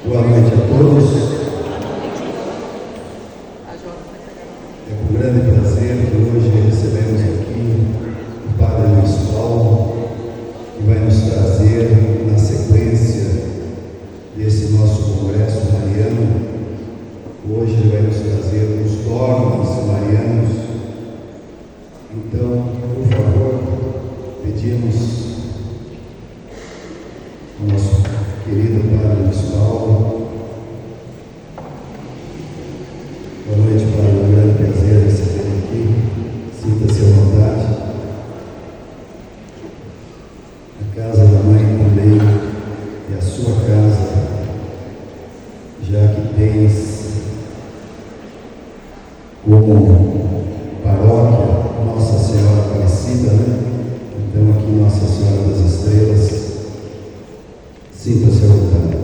Boa noite a todos. É com grande prazer que hoje recebemos aqui o Padre Luiz Paulo, que vai nos trazer, na sequência desse nosso congresso mariano, hoje ele vai nos trazer os dogmas marianos. Então, por favor, pedimos ao nosso querido Padre Luiz Paulo. Boa noite, Padre. É um grande prazer recebê-lo aqui. Sinta-se à vontade. A casa da mãe também é a sua casa, já que tens como paróquia Nossa Senhora Aparecida, né? Então, aqui Nossa Senhora das Estrelas. Sinta-se à vontade.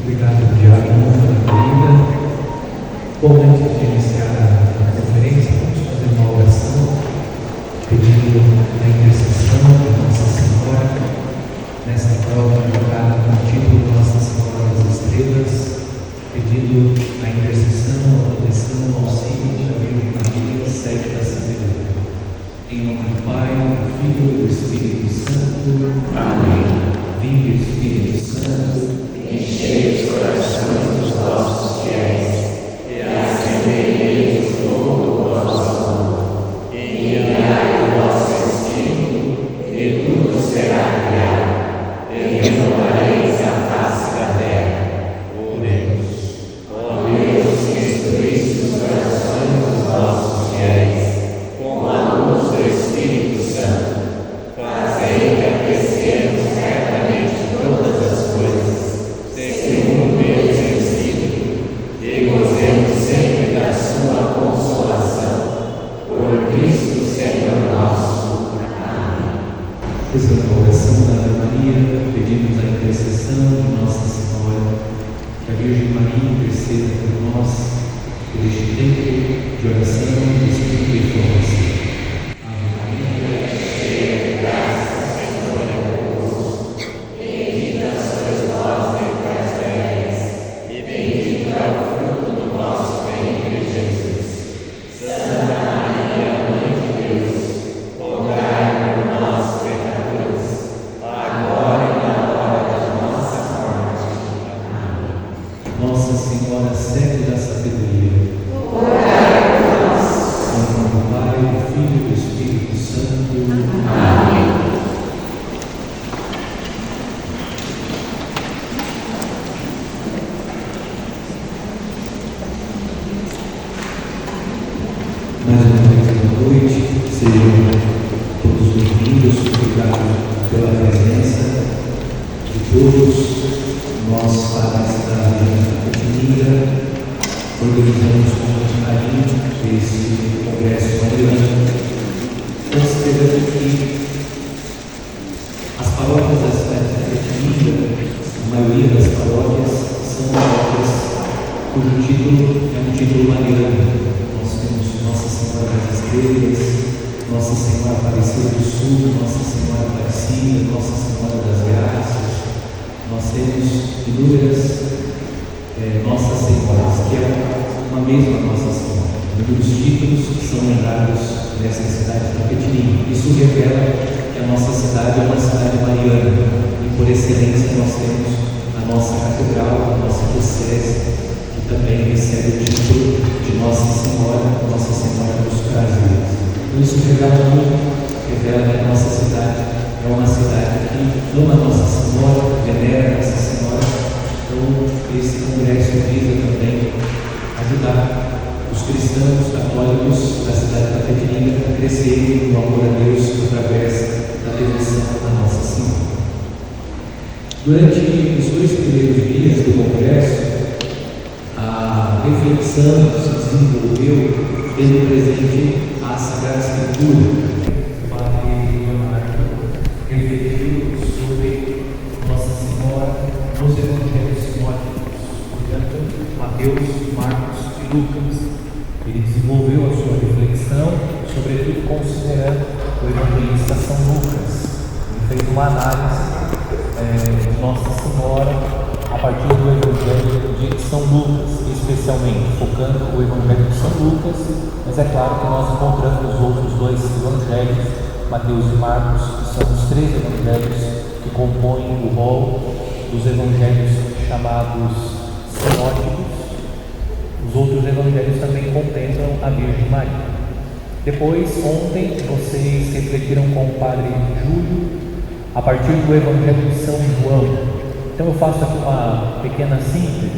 Obrigado, Diácono, pela vinda. Bom, antes de iniciar a conferência, vamos fazer uma oração pedindo a intercessão de Nossa Senhora nessa prova jogada com o título de Nossa Senhora das Estrelas, pedindo a intercessão, a proteção, o auxílio da Virgem Maria, sede da sabedoria. Em nome do Pai, do Filho e do Espírito Santo. Amém. Vinde, Espírito Santo, enchei os corações dos nossos fiéis e acendei neles o fogo do vosso amor. Enviai o vosso Espírito e tudo será criado, e renovareis a face da terra. Oremos. Ó Deus, que instruísse os corações dos vossos fiéis com a luz do Espírito Santo, fazei que apreciemos certamente todas as coisas, segundo o mesmo Espírito, e gozemos sempre da sua consolação. Por Cristo Senhor nosso. Amém. Rezando a oração da Ave Maria, pedimos a intercessão de Nossa Senhora, que a Virgem Maria interceda por nós, por este tempo de oração, de estudo e formação. Ave Maria, cheia de graça, o Senhor é convosco. Bendita sois vós entre as mulheres, e bendito é o fruto do vosso ventre, Jesus. Santa Maria, Mãe de Deus, rogai por nós, pecadores, agora e na hora da nossa morte. Amém. Nossa Senhora, sede da sabedoria, orai por nós. Em nome do Pai, do Filho e do Espírito Santo. Amém. Mais uma vez, boa noite. Sejam todos bem-vindos. Obrigado pela presença de todos. Nós, padres da Igreja Católica, organizamos com muito carinho esse congresso mariano, considerando que as paróquias da cidade de Itapetininga, a maioria das paróquias, são paróquias cujo título é um título mariano. Nós temos Nossa Senhora das Estrelas, Nossa Senhora Aparecida do Sul, Nossa Senhora Aparecida, Nossa Senhora das Graças. Nós temos inúmeras Nossas Senhoras, que é uma mesma Nossa Senhora. Inúmeros títulos que são lembrados nessa cidade de Itapetininga. Isso revela que a nossa cidade é uma cidade mariana e, por excelência, nós temos a nossa catedral, a nossa diocese, que também recebe o título de Nossa Senhora dos Prazeres. Então, isso revela muito, revela que a nossa cidade é uma cidade que ama Nossa Senhora, venera Nossa Senhora. Então, esse congresso visa também ajudar os cristãos católicos da cidade de Itapetininga a crescerem no amor a Deus através da devoção a Nossa Senhora. Durante os 2 primeiros dias do congresso, a reflexão se desenvolveu tendo presente a Sagrada Escritura. O Padre Leonardo refletiu sobre Nossa Senhora nos Evangelhos sinóticos, portanto, Mateus, Marcos e Lucas. Ele desenvolveu a sua reflexão, sobretudo considerando o evangelista São Lucas, fez uma análise de Nossa Senhora a partir do Evangelho de São Lucas, especialmente focando o Evangelho de São Lucas, mas é claro que nós encontramos os outros dois evangelhos, Mateus e Marcos, que são os três evangelhos que compõem o rol dos evangelhos chamados sinóticos. Os outros evangelhos também contemplam a Virgem Maria. Depois, ontem, vocês refletiram com o Padre Júlio a partir do Evangelho de São João. Então eu faço aqui uma pequena síntese.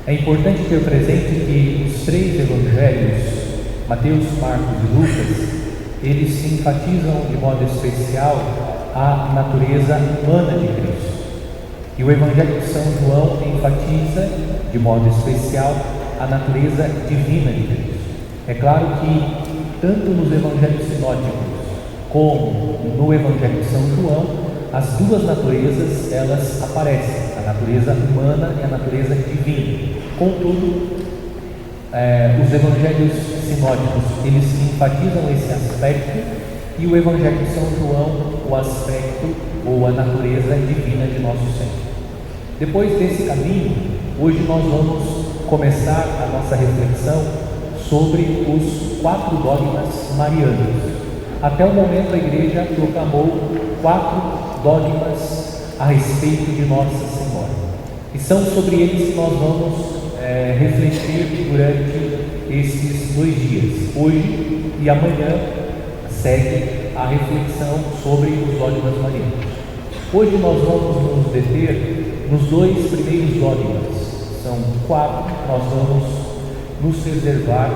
É importante ter presente que os três evangelhos, Mateus, Marcos e Lucas, eles se enfatizam de modo especial a natureza humana de Cristo. E o Evangelho de São João enfatiza de modo especial a natureza divina de Cristo. É claro que tanto nos evangelhos sinóticos como no Evangelho de São João, as duas naturezas elas aparecem, a natureza humana e a natureza divina. Contudo, os evangelhos sinóticos eles enfatizam esse aspecto e o Evangelho de São João o aspecto ou a natureza divina de nosso Senhor. Depois desse caminho, hoje nós vamos começar a nossa reflexão sobre os 4 dogmas marianos. Até o momento a Igreja proclamou 4 dogmas a respeito de Nossa Senhora. E são sobre eles que nós vamos refletir durante esses 2 dias. Hoje e amanhã segue a reflexão sobre os dogmas marianos. Hoje nós vamos nos deter nos 2 primeiros dogmas. São 4, nós vamos nos reservar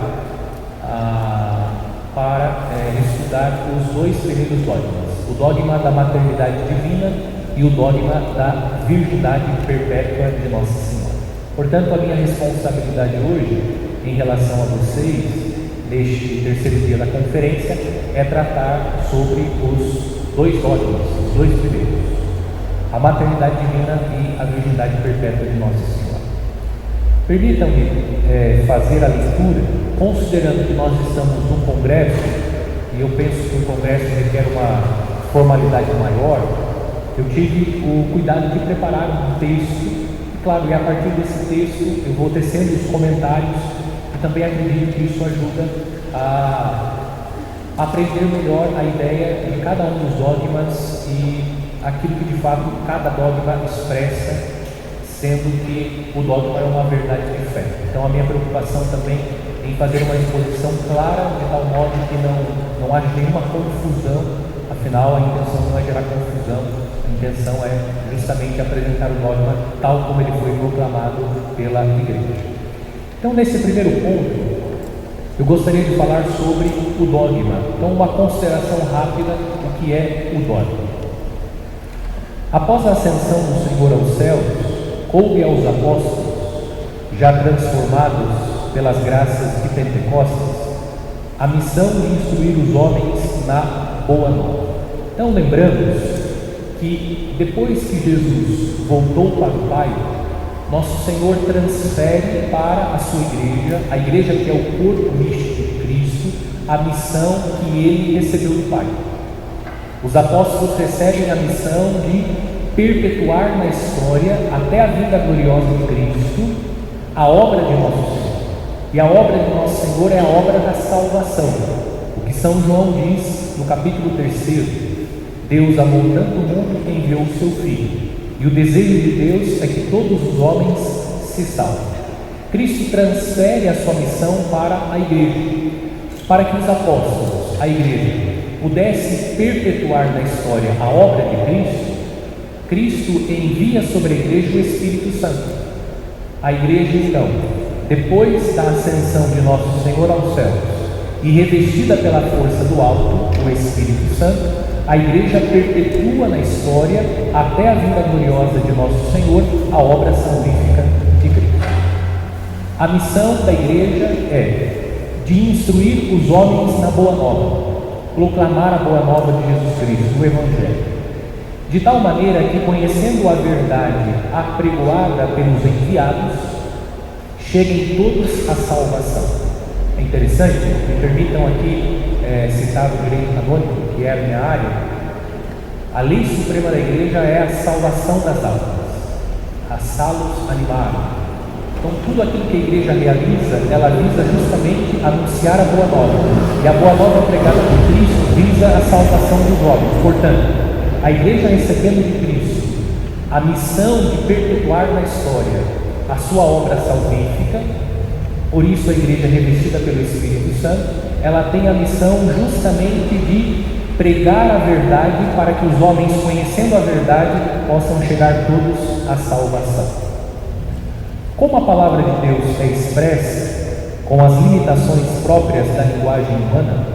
para estudar os 2 primeiros dogmas, o dogma da maternidade divina e o dogma da virgindade perpétua de Nossa Senhora. Portanto, a minha responsabilidade hoje, em relação a vocês, neste terceiro dia da conferência, é tratar sobre os 2 dogmas, os 2 primeiros, a maternidade divina e a virgindade perpétua de Nossa Senhora. Permitam-me fazer a leitura, considerando que nós estamos num congresso, e eu penso que um congresso requer uma formalidade maior. Eu tive o cuidado de preparar um texto, e claro, e a partir desse texto eu vou tecendo os comentários, e também acredito que isso ajuda a aprender melhor a ideia de cada um dos dogmas e aquilo que de fato cada dogma expressa, sendo que o dogma é uma verdade de fé. Então a minha preocupação também em fazer uma exposição clara, de tal modo que não haja nenhuma confusão. Afinal, a intenção não é gerar confusão, a intenção é justamente apresentar o dogma tal como ele foi proclamado pela Igreja. Então, nesse primeiro ponto, eu gostaria de falar sobre o dogma. Então, uma consideração rápida do que é o dogma. Após a ascensão do Senhor aos céus, coube aos apóstolos, já transformados pelas graças de Pentecostes, a missão de instruir os homens na Boa Nova. Então lembramos que depois que Jesus voltou para o Pai, nosso Senhor transfere para a sua igreja, a igreja que é o corpo místico de Cristo, a missão que ele recebeu do Pai. Os apóstolos recebem a missão de perpetuar na história, até a vinda gloriosa de Cristo, a obra de nosso Senhor. E a obra de nosso Senhor é a obra da salvação. O que São João diz no capítulo 3: Deus, amou tanto o mundo que enviou o seu Filho, e o desejo de Deus é que todos os homens se salvem. Cristo transfere a sua missão para a igreja, para que os apóstolos, a igreja, pudessem perpetuar na história a obra de Cristo. Cristo envia sobre a igreja o Espírito Santo. A igreja, então, depois da ascensão de nosso Senhor aos céus e revestida pela força do alto, o Espírito Santo, a igreja perpetua na história, até a vinda gloriosa de nosso Senhor, a obra salvífica de Cristo. A missão da igreja é de instruir os homens na Boa Nova, proclamar a Boa Nova de Jesus Cristo, o Evangelho, de tal maneira que, conhecendo a verdade apregoada pelos enviados, cheguem todos à salvação. É interessante, me permitam aqui citar o direito canônico, que é a minha área. A lei suprema da igreja é a salvação das almas, a salus animarum. Então, tudo aquilo que a igreja realiza, ela visa justamente anunciar a boa nova. E a boa nova pregada por Cristo visa a salvação dos homens. Portanto, a igreja recebendo de Cristo a missão de perpetuar na história a sua obra salvífica, por isso a igreja revestida pelo Espírito Santo, ela tem a missão justamente de pregar a verdade para que os homens, conhecendo a verdade, possam chegar todos à salvação. Como a palavra de Deus é expressa com as limitações próprias da linguagem humana,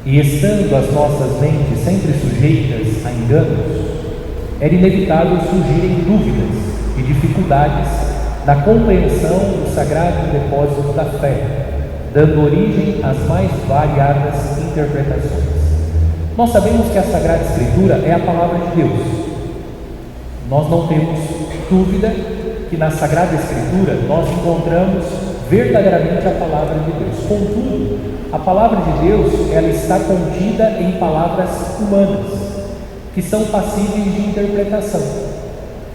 e estando as nossas mentes sempre sujeitas a enganos, era inevitável surgirem dúvidas e dificuldades na compreensão do sagrado depósito da fé, dando origem às mais variadas interpretações. Nós sabemos que a Sagrada Escritura é a palavra de Deus. Nós não temos dúvida que na Sagrada Escritura nós encontramos verdadeiramente a palavra de Deus. Contudo, a palavra de Deus, ela está contida em palavras humanas, que são passíveis de interpretação.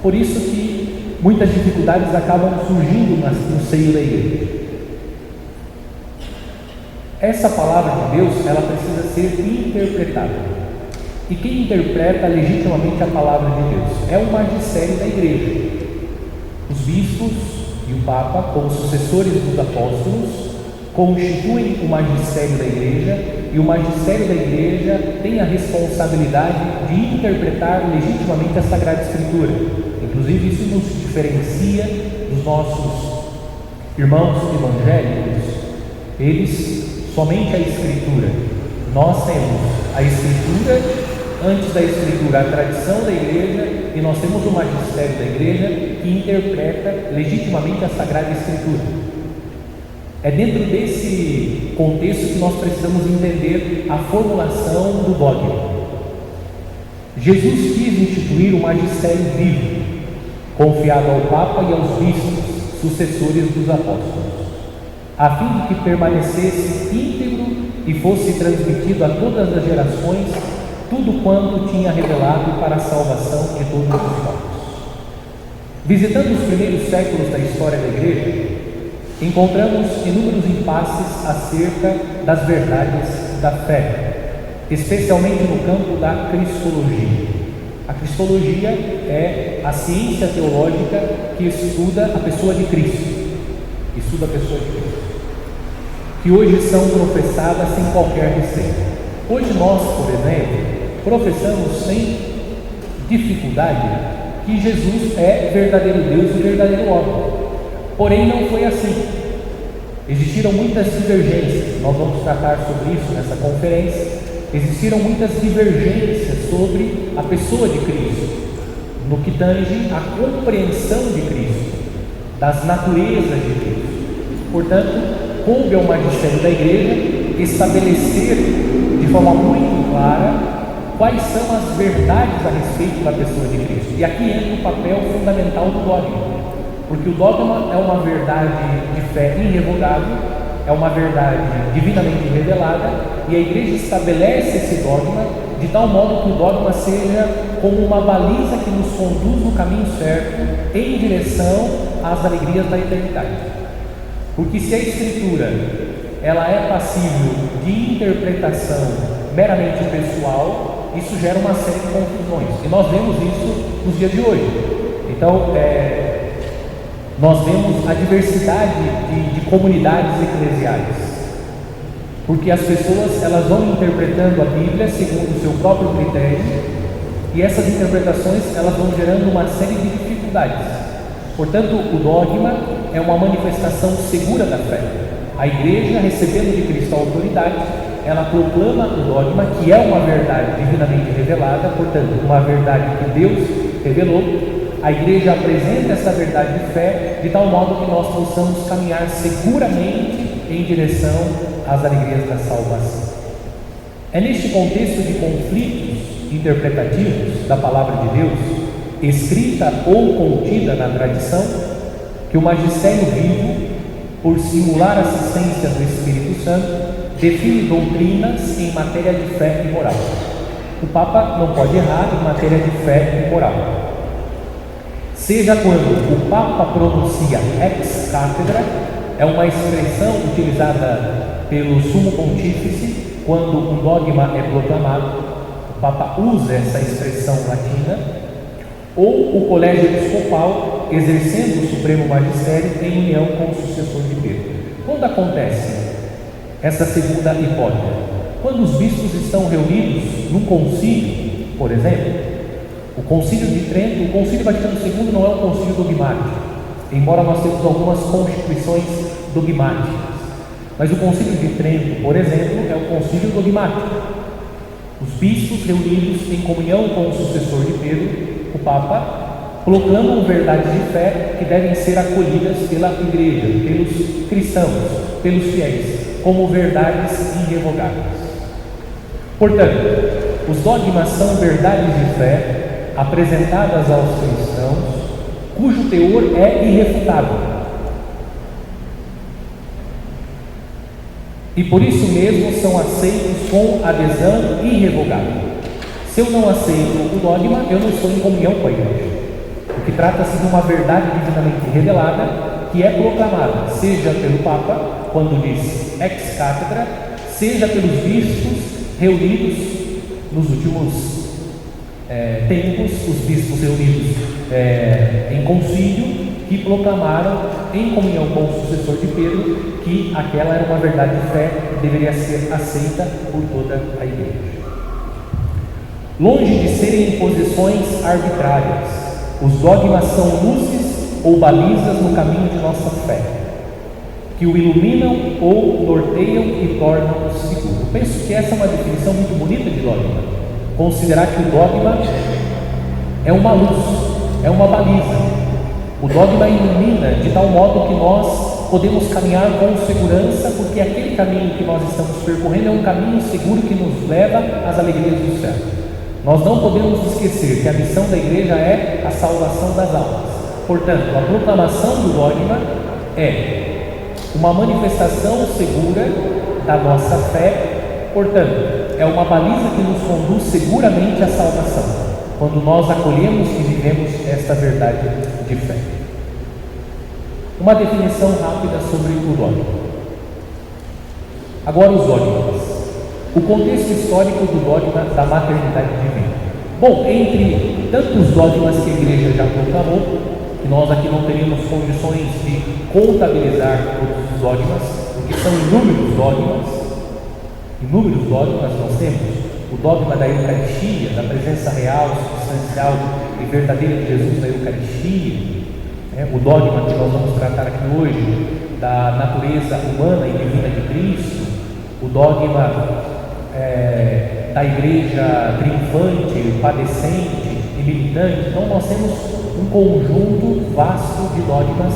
Por isso que muitas dificuldades acabam surgindo no seio da igreja. Essa palavra de Deus, ela precisa ser interpretada. E quem interpreta legitimamente a palavra de Deus é o magistério da igreja. Os bispos e o Papa, como sucessores dos apóstolos, constituem o magistério da igreja, e o magistério da igreja tem a responsabilidade de interpretar legitimamente a Sagrada Escritura. Inclusive, isso nos diferencia dos nossos irmãos evangélicos. Eles, somente a Escritura. Nós temos a Escritura, antes da Escritura, a tradição da igreja, e nós temos o magistério da igreja que interpreta legitimamente a Sagrada Escritura. É dentro desse contexto que nós precisamos entender a formulação do dogma. Jesus quis instituir o magistério vivo, confiado ao Papa e aos bispos, sucessores dos apóstolos, a fim de que permanecesse íntegro e fosse transmitido a todas as gerações tudo quanto tinha revelado para a salvação de todos os povos. Visitando os primeiros séculos da história da igreja, encontramos inúmeros impasses acerca das verdades da fé, especialmente no campo da cristologia. A cristologia é a ciência teológica que estuda a pessoa de Cristo, que hoje são professadas sem qualquer receio. Hoje nós, por exemplo, professamos sem dificuldade que Jesus é verdadeiro Deus e verdadeiro homem. Porém, não foi assim. Existiram muitas divergências, nós vamos tratar sobre isso nessa conferência. Existiram muitas divergências sobre a pessoa de Cristo, no que tange a compreensão de Cristo, das naturezas de Cristo. Portanto, coube ao magistério da igreja estabelecer de forma muito clara quais são as verdades a respeito da pessoa de Cristo. E aqui entra o papel fundamental do dogma. Porque o dogma é uma verdade de fé irrevogável, é uma verdade divinamente revelada, e a igreja estabelece esse dogma de tal modo que o dogma seja como uma baliza que nos conduz no caminho certo em direção às alegrias da eternidade. Porque se a Escritura ela é passível de interpretação meramente pessoal, isso gera uma série de confusões, e nós vemos isso nos dias de hoje. Então, nós vemos a diversidade de comunidades eclesiais, porque as pessoas elas vão interpretando a Bíblia segundo o seu próprio critério, e essas interpretações elas vão gerando uma série de dificuldades. Portanto, o dogma é uma manifestação segura da fé. A igreja, recebendo de Cristo a autoridade, ela proclama o dogma, que é uma verdade divinamente revelada, portanto, uma verdade que Deus revelou. A igreja apresenta essa verdade de fé de tal modo que nós possamos caminhar seguramente em direção às alegrias da salvação. É neste contexto de conflitos interpretativos da palavra de Deus, escrita ou contida na tradição, que o magistério vivo, por singular assistência do Espírito Santo, define doutrinas em matéria de fé e moral. O Papa não pode errar em matéria de fé e moral. Seja quando o Papa pronuncia ex cátedra, é uma expressão utilizada pelo Sumo Pontífice quando um dogma é proclamado. O Papa usa essa expressão latina, ou o Colégio Episcopal exercendo o Supremo Magistério em união com o sucessor de Pedro. Quando acontece essa segunda hipótese? Quando os bispos estão reunidos num concílio, por exemplo, o Concílio de Trento, o Concílio Vaticano II não é um concílio dogmático, embora nós temos algumas constituições dogmáticas, mas o Concílio de Trento, por exemplo, é um concílio dogmático. Os bispos reunidos em comunhão com o sucessor de Pedro, o Papa, proclamam verdades de fé que devem ser acolhidas pela Igreja, pelos cristãos, pelos fiéis, como verdades irrevogáveis. Portanto, os dogmas são verdades de fé apresentadas aos cristãos, cujo teor é irrefutável. E por isso mesmo são aceitos com adesão irrevogável. Se eu não aceito o dogma, eu não estou em comunhão com a Igreja. Porque trata-se de uma verdade divinamente revelada que é proclamada, seja pelo Papa, quando diz ex cátedra, seja pelos bispos reunidos nos últimos tempos, os bispos reunidos em concílio, que proclamaram em comunhão com o sucessor de Pedro que aquela era uma verdade de fé que deveria ser aceita por toda a Igreja. Longe de serem imposições arbitrárias, os dogmas são luzes ou balizas no caminho de nossa fé, que o iluminam ou norteiam e tornam-o seguro. Penso que essa é uma definição muito bonita de dogma. Considerar que o dogma é uma luz, é uma baliza. O dogma ilumina de tal modo que nós podemos caminhar com segurança, porque aquele caminho que nós estamos percorrendo é um caminho seguro que nos leva às alegrias do céu. Nós não podemos esquecer que a missão da Igreja é a salvação das almas. Portanto, a proclamação do dogma é uma manifestação segura da nossa fé, portanto, é uma baliza que nos conduz seguramente à salvação, quando nós acolhemos e vivemos esta verdade de fé. Uma definição rápida sobre o dogma. Agora os dogmas. O contexto histórico do dogma da maternidade divina. Bom, entre tantos dogmas que a Igreja já proclamou, que nós aqui não teríamos condições de contabilizar todos os dogmas, porque são inúmeros dogmas nós temos. O dogma da Eucaristia, da presença real, substancial e verdadeira de Jesus na Eucaristia, o dogma que nós vamos tratar aqui hoje, da natureza humana e divina de Cristo, o dogma da Igreja triunfante, padecente e militante. Então nós temos um conjunto vasto de dogmas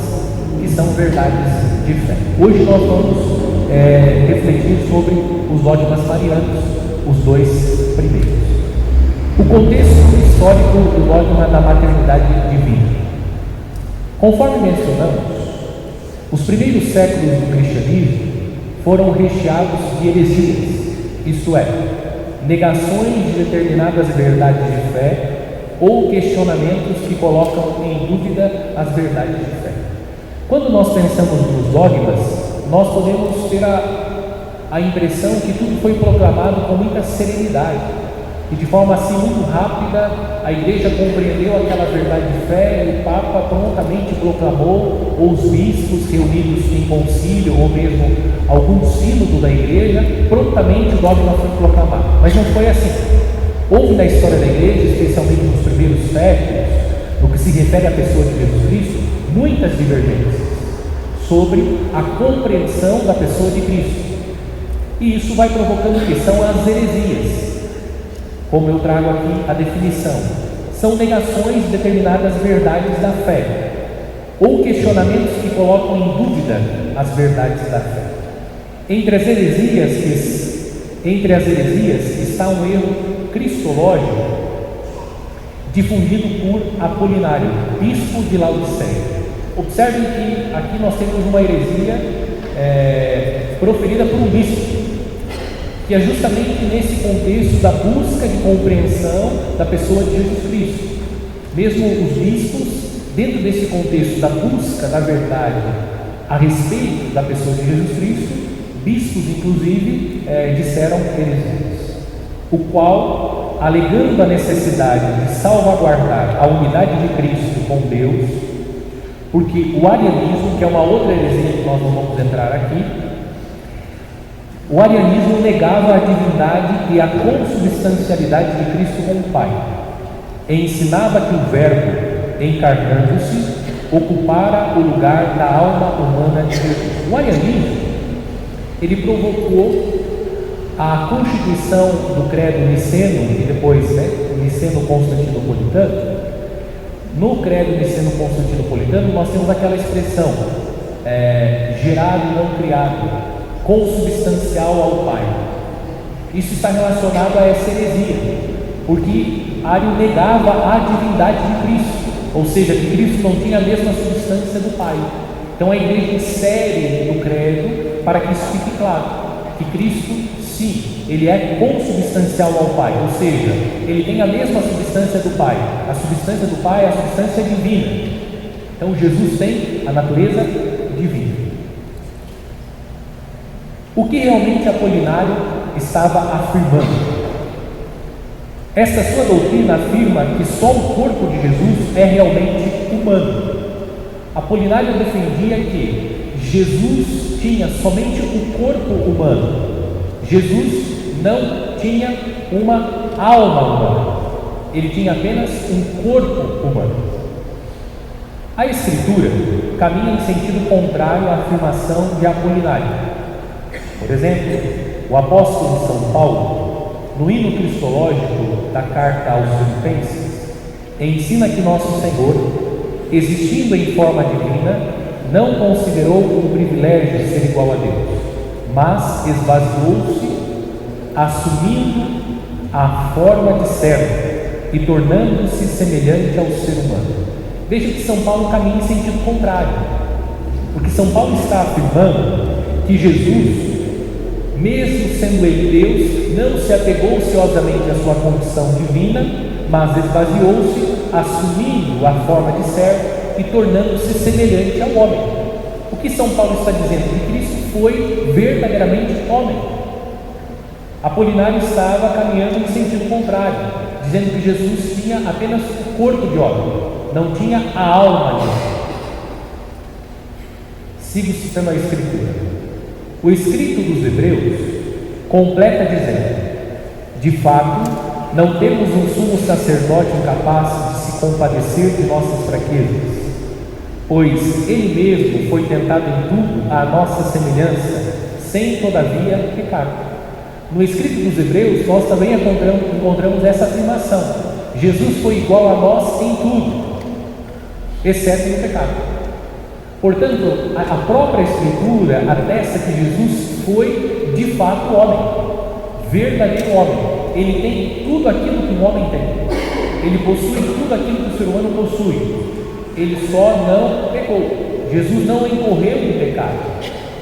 que são verdades de fé. Hoje nós vamos refletir sobre os dogmas marianos, os dois primeiros. O contexto histórico do dogma da maternidade divina. Conforme mencionamos, os primeiros séculos do cristianismo foram recheados de heresias, isto é, negações de determinadas verdades de fé ou questionamentos que colocam em dúvida as verdades de fé. Quando nós pensamos nos dogmas, nós podemos ter a impressão que tudo foi proclamado com muita serenidade e de forma assim muito rápida a Igreja compreendeu aquela verdade de fé e o Papa prontamente proclamou, ou os bispos reunidos em concílio ou mesmo algum sínodo da Igreja, prontamente o dogma foi proclamado. Mas não foi assim. Houve na história da Igreja, especialmente nos primeiros séculos, no que se refere à pessoa de Jesus Cristo, muitas divergências sobre a compreensão da pessoa de Cristo. E isso vai provocando o que? São as heresias. Como eu trago aqui a definição, são negações de determinadas verdades da fé, ou questionamentos que colocam em dúvida as verdades da fé. Entre as heresias está um erro cristológico difundido por Apolinário, bispo de Laodiceia. Observem que aqui nós temos uma heresia proferida por um bispo. que é justamente nesse contexto da busca de compreensão da pessoa de Jesus Cristo. Mesmo os bispos, dentro desse contexto da busca da verdade a respeito da pessoa de Jesus Cristo, bispos inclusive disseram heresias, o qual, alegando a necessidade de salvaguardar a unidade de Cristo com Deus, porque o arianismo, que é uma outra heresia que nós não vamos entrar aqui, o arianismo negava a divindade e a consubstancialidade de Cristo com o Pai, e ensinava que o Verbo, encarnando-se, ocupara o lugar da alma humana de Jesus. O arianismo, ele provocou a constituição do credo niceno e depois niceno-constantinopolitano. No credo niceno-constantinopolitano nós temos aquela expressão gerado e não criado, consubstancial ao Pai. Isso está relacionado a essa heresia, porque Ario negava a divindade de Cristo, ou seja, que Cristo não tinha a mesma substância do Pai. Então a igreja insere no credo para que isso fique claro, que Cristo, sim, ele é consubstancial ao Pai, ou seja, ele tem a mesma substância do Pai. A substância do Pai é a substância divina. Então Jesus tem a natureza divina. O que realmente Apolinário estava afirmando? Esta sua doutrina afirma que só o corpo de Jesus é realmente humano. Apolinário defendia que Jesus tinha somente o corpo humano. Jesus não tinha uma alma humana. Ele tinha apenas um corpo humano. A Escritura caminha em sentido contrário à afirmação de Apolinário. Por exemplo, o apóstolo São Paulo, no hino cristológico da carta aos Filipenses, ensina que nosso Senhor, existindo em forma divina, não considerou um privilégio ser igual a Deus, mas esvaziou-se, assumindo a forma de servo e tornando-se semelhante ao ser humano. Veja que São Paulo caminha em sentido contrário, porque São Paulo está afirmando que Jesus, mesmo sendo ele Deus, não se apegou ociosamente à sua condição divina, mas esvaziou-se, assumindo a forma de servo e tornando-se semelhante ao homem. O que São Paulo está dizendo? Que Cristo foi verdadeiramente homem. Apolinário estava caminhando em sentido contrário, dizendo que Jesus tinha apenas o corpo de homem, não tinha a alma de homem. Sigo citando a Escritura. O escrito dos Hebreus completa dizendo: de fato, não temos um sumo sacerdote incapaz de se compadecer de nossas fraquezas, pois ele mesmo foi tentado em tudo à nossa semelhança, sem todavia pecar. No escrito dos Hebreus nós também encontramos essa afirmação: Jesus foi igual a nós em tudo, exceto no pecado. Portanto, a própria Escritura atesta que Jesus foi de fato homem, verdadeiro homem. Ele tem tudo aquilo que um homem tem, ele possui tudo aquilo que o ser humano possui, ele só não pecou. Jesus não incorreu em pecado,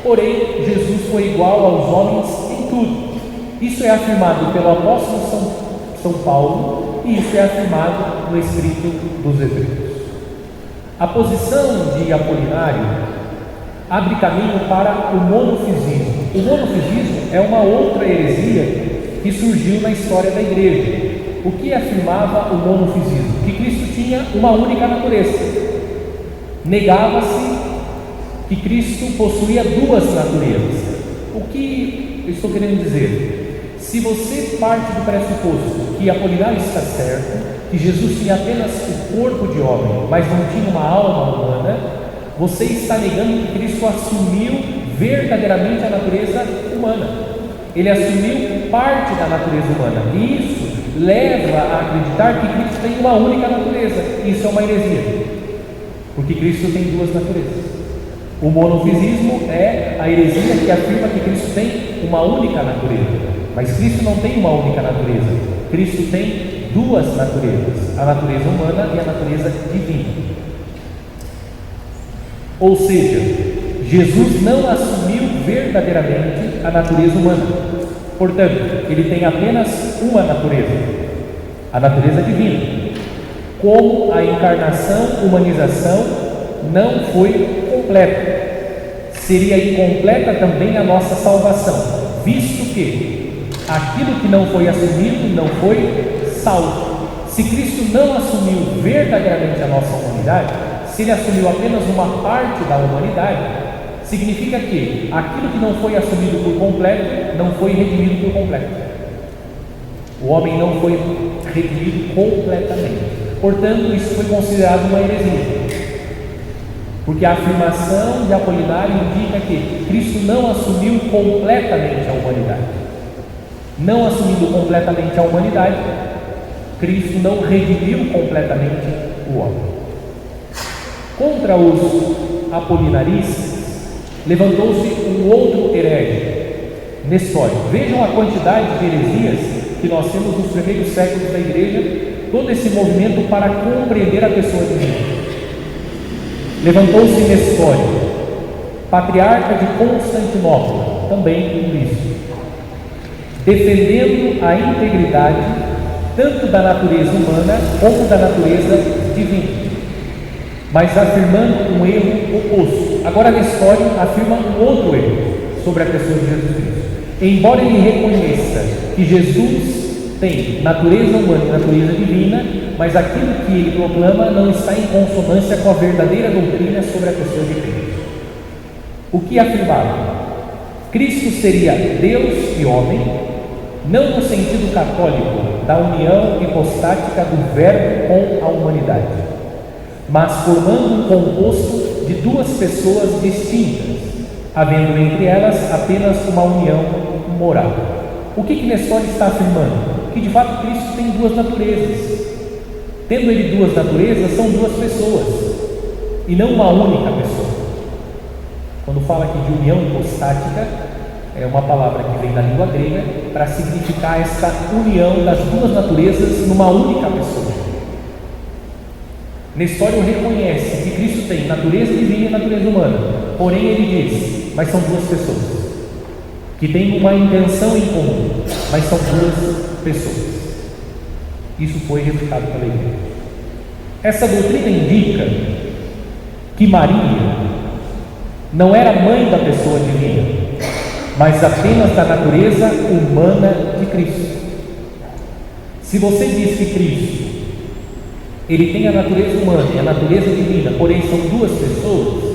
porém Jesus foi igual aos homens em tudo. Isso é afirmado pelo apóstolo São Paulo, e isso é afirmado no escrito dos Hebreus. A posição de Apolinário abre caminho para o monofisismo. O monofisismo é uma outra heresia que surgiu na história da igreja. O que afirmava o monofisismo? Que Cristo tinha uma única natureza. Negava-se que Cristo possuía duas naturezas. O que eu estou querendo dizer? Se você parte do pressuposto que Apolinário está certo, que Jesus tinha apenas o corpo de homem, mas não tinha uma alma humana, você está negando que Cristo assumiu verdadeiramente a natureza humana. Ele assumiu parte da natureza humana, e isso leva a acreditar que Cristo tem uma única natureza. Isso é uma heresia, porque Cristo tem duas naturezas. O monofisismo é a heresia que afirma que Cristo tem uma única natureza, mas Cristo não tem uma única natureza. Cristo tem duas naturezas, a natureza humana e a natureza divina. Ou seja, Jesus não assumiu verdadeiramente a natureza humana. Portanto, ele tem apenas uma natureza, a natureza divina. Como a encarnação, humanização não foi completa, seria incompleta também a nossa salvação, visto que aquilo que não foi assumido não foi salvo. Se Cristo não assumiu verdadeiramente a nossa humanidade, se ele assumiu apenas uma parte da humanidade, significa que aquilo que não foi assumido por completo não foi redimido por completo. O homem não foi redimido completamente. Portanto, isso foi considerado uma heresia. Porque a afirmação de Apolinário indica que Cristo não assumiu completamente a humanidade. Não assumindo completamente a humanidade, Cristo não redimiu completamente o homem. Contra os apolinaristas, levantou-se um outro herege, Nestório. Vejam a quantidade de heresias que nós temos nos primeiros séculos da igreja, todo esse movimento para compreender a pessoa divina. Levantou-se Nestório, patriarca de Constantinopla, também por isso, defendendo a integridade tanto da natureza humana como da natureza divina, mas afirmando um erro oposto. Agora Nestório afirma um outro erro sobre a pessoa de Jesus Cristo. Embora ele reconheça que Jesus tem natureza humana e natureza divina, mas aquilo que ele proclama não está em consonância com a verdadeira doutrina sobre a pessoa de Cristo. O que afirmava? Cristo seria Deus e homem, não no sentido católico da união hipostática do Verbo com a humanidade, mas formando um composto de duas pessoas distintas, havendo entre elas apenas uma união moral. O que Nestório está afirmando? Que de fato Cristo tem duas naturezas. Tendo ele duas naturezas, são duas pessoas e não uma única pessoa. Quando fala aqui de união hipostática, é uma palavra que vem da língua grega para significar essa união das duas naturezas numa única pessoa. Nestório reconhece que Cristo tem natureza divina e natureza humana, porém ele diz, mas são duas pessoas que têm uma intenção em comum, mas são duas pessoas. Isso foi refutado pela igreja. Essa doutrina indica que Maria não era mãe da pessoa divina, mas apenas da natureza humana de Cristo. Se você diz que Cristo ele tem a natureza humana e a natureza divina, porém são duas pessoas,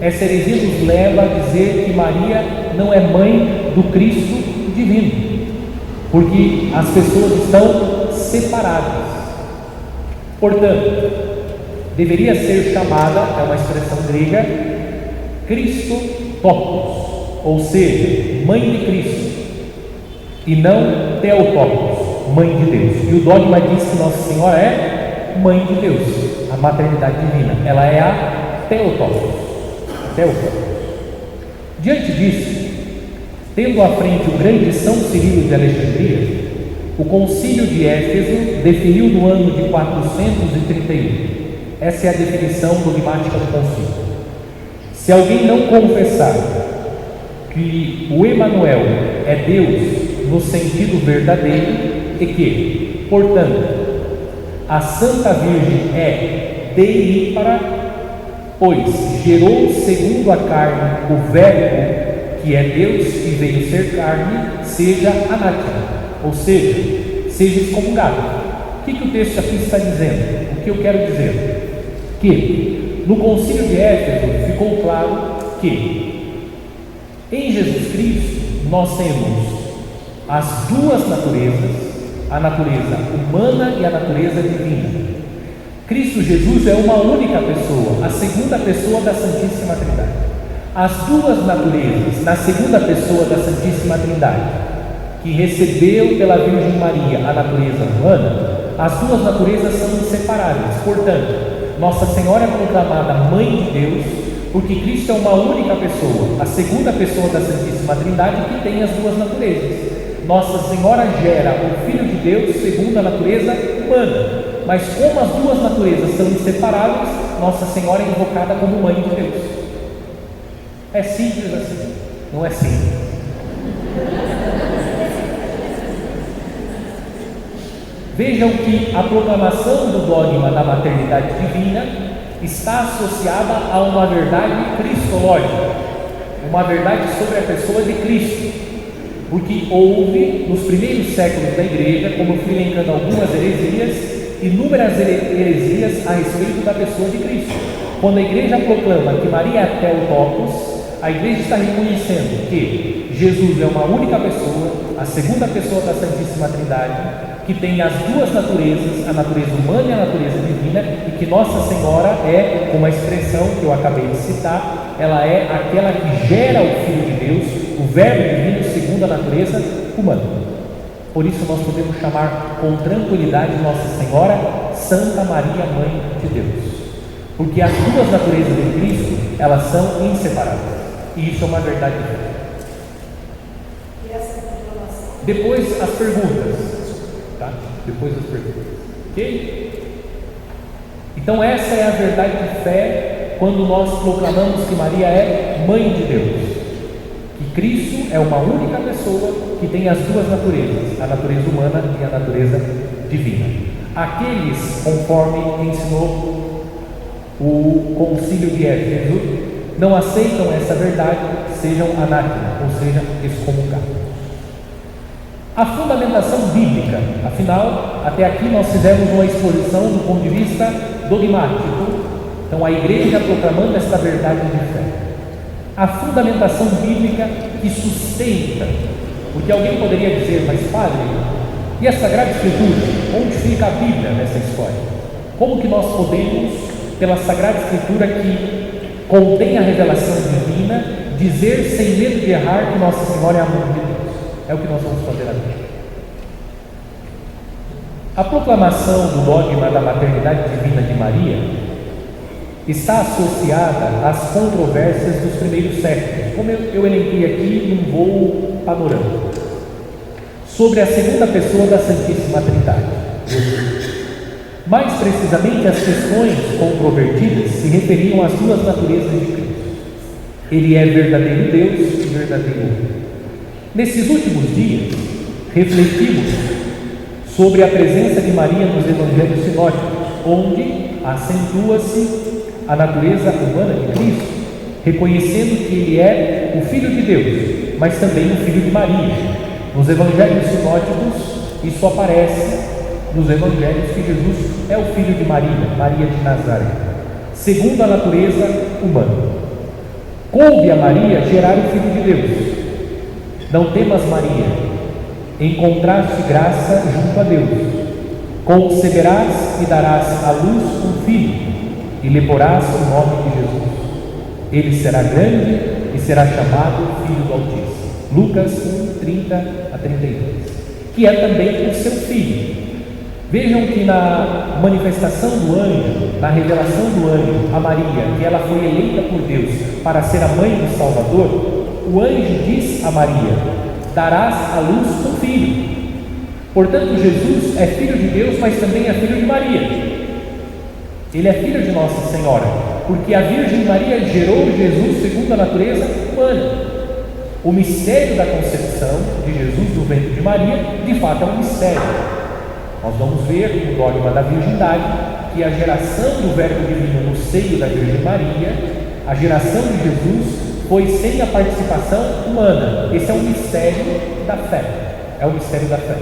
essa heresia nos leva a dizer que Maria não é mãe do Cristo divino, porque as pessoas estão separadas. Portanto, deveria ser chamada, é uma expressão grega, Christotokos, ou seja, mãe de Cristo, e não Theotokos, mãe de Deus. E o dogma diz que Nossa Senhora é mãe de Deus, a maternidade divina, ela é a Theotokos. Diante disso, tendo à frente o grande São Cirilo de Alexandria, o concílio de Éfeso definiu no ano de 431. Essa é a definição dogmática do concílio. Se alguém não confessar que o Emanuel é Deus no sentido verdadeiro e que, portanto, a Santa Virgem é deípara, pois gerou segundo a carne o Verbo, que é Deus e veio ser carne, seja anátema, ou seja excomungado. O que o texto aqui está dizendo? O que eu quero dizer? Que no concílio de Éfeso ficou claro que em Jesus Cristo nós temos as duas naturezas, a natureza humana e a natureza divina. Cristo Jesus é uma única pessoa, a segunda pessoa da Santíssima Trindade. As duas naturezas na segunda pessoa da Santíssima Trindade, que recebeu pela Virgem Maria a natureza humana, as duas naturezas são inseparáveis. Portanto, Nossa Senhora é proclamada Mãe de Deus, porque Cristo é uma única pessoa, a segunda pessoa da Santíssima Trindade, que tem as duas naturezas. Nossa Senhora gera o Filho de Deus segundo a natureza humana, mas como as duas naturezas são inseparáveis, Nossa Senhora é invocada como Mãe de Deus. É simples assim, não é simples. Vejam que a proclamação do dogma da maternidade divina está associada a uma verdade cristológica, uma verdade sobre a pessoa de Cristo, porque houve, nos primeiros séculos da Igreja, como eu fui elencando algumas heresias, inúmeras heresias a respeito da pessoa de Cristo. Quando a Igreja proclama que Maria é Theotokos, a Igreja está reconhecendo que Jesus é uma única pessoa, a segunda pessoa da Santíssima Trindade, que tem as duas naturezas, a natureza humana e a natureza divina, e que Nossa Senhora é, com a expressão que eu acabei de citar, ela é aquela que gera o Filho de Deus, o Verbo divino segundo a natureza humana. Por isso nós podemos chamar com tranquilidade Nossa Senhora Santa Maria, Mãe de Deus, porque as duas naturezas de Cristo, elas são inseparáveis, e isso é uma verdade. Depois as perguntas. Tá? Depois das perguntas. Ok? Então essa é a verdade de fé quando nós proclamamos que Maria é Mãe de Deus, que Cristo é uma única pessoa que tem as duas naturezas, a natureza humana e a natureza divina. Aqueles, conforme ensinou o concílio de Éfeso, não aceitam essa verdade, sejam anátema, ou seja, excomungados. A fundamentação bíblica, afinal, até aqui nós fizemos uma exposição do ponto de vista dogmático, então a Igreja proclamando esta verdade de fé. A fundamentação bíblica que sustenta, porque alguém poderia dizer, mas padre, e a Sagrada Escritura? Onde fica a Bíblia nessa história? Como que nós podemos, pela Sagrada Escritura que contém a revelação divina, dizer sem medo de errar que Nossa Senhora é a Mãe de Deus? É o que nós vamos fazer aqui. A proclamação do dogma da maternidade divina de Maria está associada às controvérsias dos primeiros séculos, como eu elenquei aqui num voo panorâmico, sobre a segunda pessoa da Santíssima Trindade. Mais precisamente, as questões controvertidas se referiam às duas naturezas de Cristo. Ele é verdadeiro Deus e verdadeiro homem. Nesses últimos dias, refletimos sobre a presença de Maria nos Evangelhos sinóticos, onde acentua-se a natureza humana de Cristo, reconhecendo que Ele é o Filho de Deus, mas também o Filho de Maria. Nos Evangelhos sinóticos, isso aparece nos Evangelhos que Jesus é o Filho de Maria, Maria de Nazaré, segundo a natureza humana. Coube a Maria gerar o Filho de Deus. Não temas, Maria, encontraste graça junto a Deus. Conceberás e darás à luz um filho, e lhe porás o nome de Jesus. Ele será grande e será chamado Filho do Altíssimo. Lucas 1, 30 a 32. Que é também o seu filho. Vejam que na manifestação do anjo, na revelação do anjo a Maria, que ela foi eleita por Deus para ser a mãe do Salvador, o anjo diz a Maria: darás à luz um filho. Portanto, Jesus é filho de Deus, mas também é filho de Maria. Ele é filho de Nossa Senhora, porque a Virgem Maria gerou Jesus segundo a natureza humana. O mistério da concepção de Jesus do ventre de Maria, de fato, é um mistério. Nós vamos ver no dogma da virgindade que a geração do Verbo divino no seio da Virgem Maria, a geração de Jesus, foi sem a participação humana. Esse é um mistério da fé. É o mistério da fé.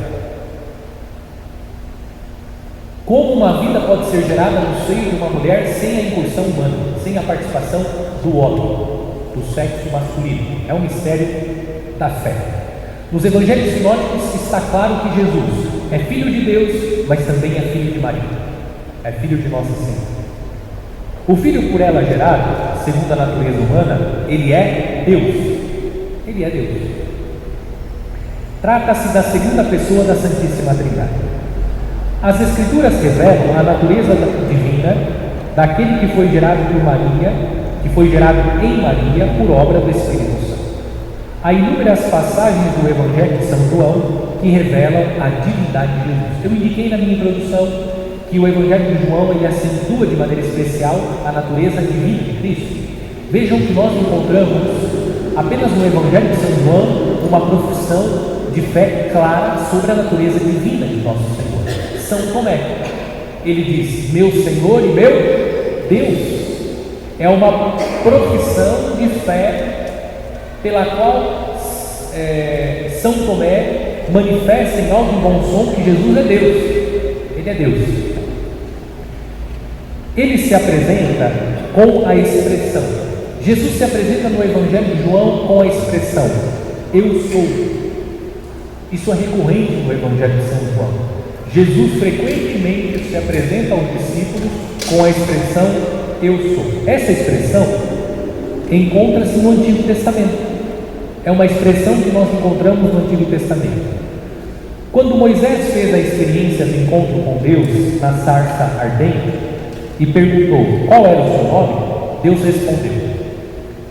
Como uma vida pode ser gerada no seio de uma mulher sem a incursão humana, sem a participação do homem, do sexo masculino? É um mistério da fé. Nos Evangelhos sinóticos está claro que Jesus é Filho de Deus, mas também é Filho de Maria. É Filho de Nossa Senhora. O Filho por ela gerado, segundo a natureza humana, ele é Deus. Ele é Deus. Trata-se da segunda pessoa da Santíssima Trindade. As Escrituras revelam a natureza divina daquele que foi gerado por Maria, que foi gerado em Maria por obra do Espírito Santo. Há inúmeras passagens do Evangelho de São João que revelam a divindade de Jesus. Eu indiquei na minha introdução que o Evangelho de João ele acentua de maneira especial a natureza divina de Cristo. Vejam que nós encontramos apenas no Evangelho de São João uma profissão de fé clara sobre a natureza divina de nosso Senhor. São Tomé. Ele diz: meu Senhor e meu Deus. É uma profissão de fé pela qual São Tomé manifesta em alto e bom som que Jesus é Deus. Ele é Deus. Ele se apresenta com a expressão. Jesus se apresenta no Evangelho de João com a expressão: eu sou. Isso é recorrente no Evangelho de São João. Jesus frequentemente se apresenta aos discípulos com a expressão eu sou. Essa expressão encontra-se no Antigo Testamento. É uma expressão que nós encontramos no Antigo Testamento. Quando Moisés fez a experiência do encontro com Deus na sarça ardente e perguntou qual era o seu nome, Deus respondeu: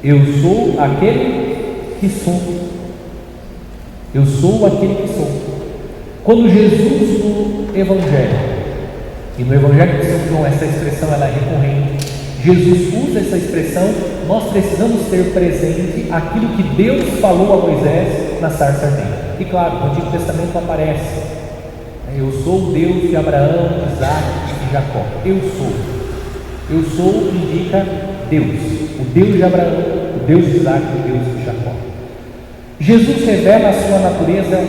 eu sou aquele que sou. Eu sou aquele que sou. Quando Jesus no Evangelho, e no Evangelho de São João essa expressão ela é recorrente, Jesus usa essa expressão, nós precisamos ter presente aquilo que Deus falou a Moisés na sarça ardente. E claro, no Antigo Testamento aparece: eu sou o Deus de Abraão, de Isaac e de Jacó. Eu sou. Eu sou indica Deus, o Deus de Abraão, o Deus de Isaac e o Deus de Jacó. Jesus revela a sua natureza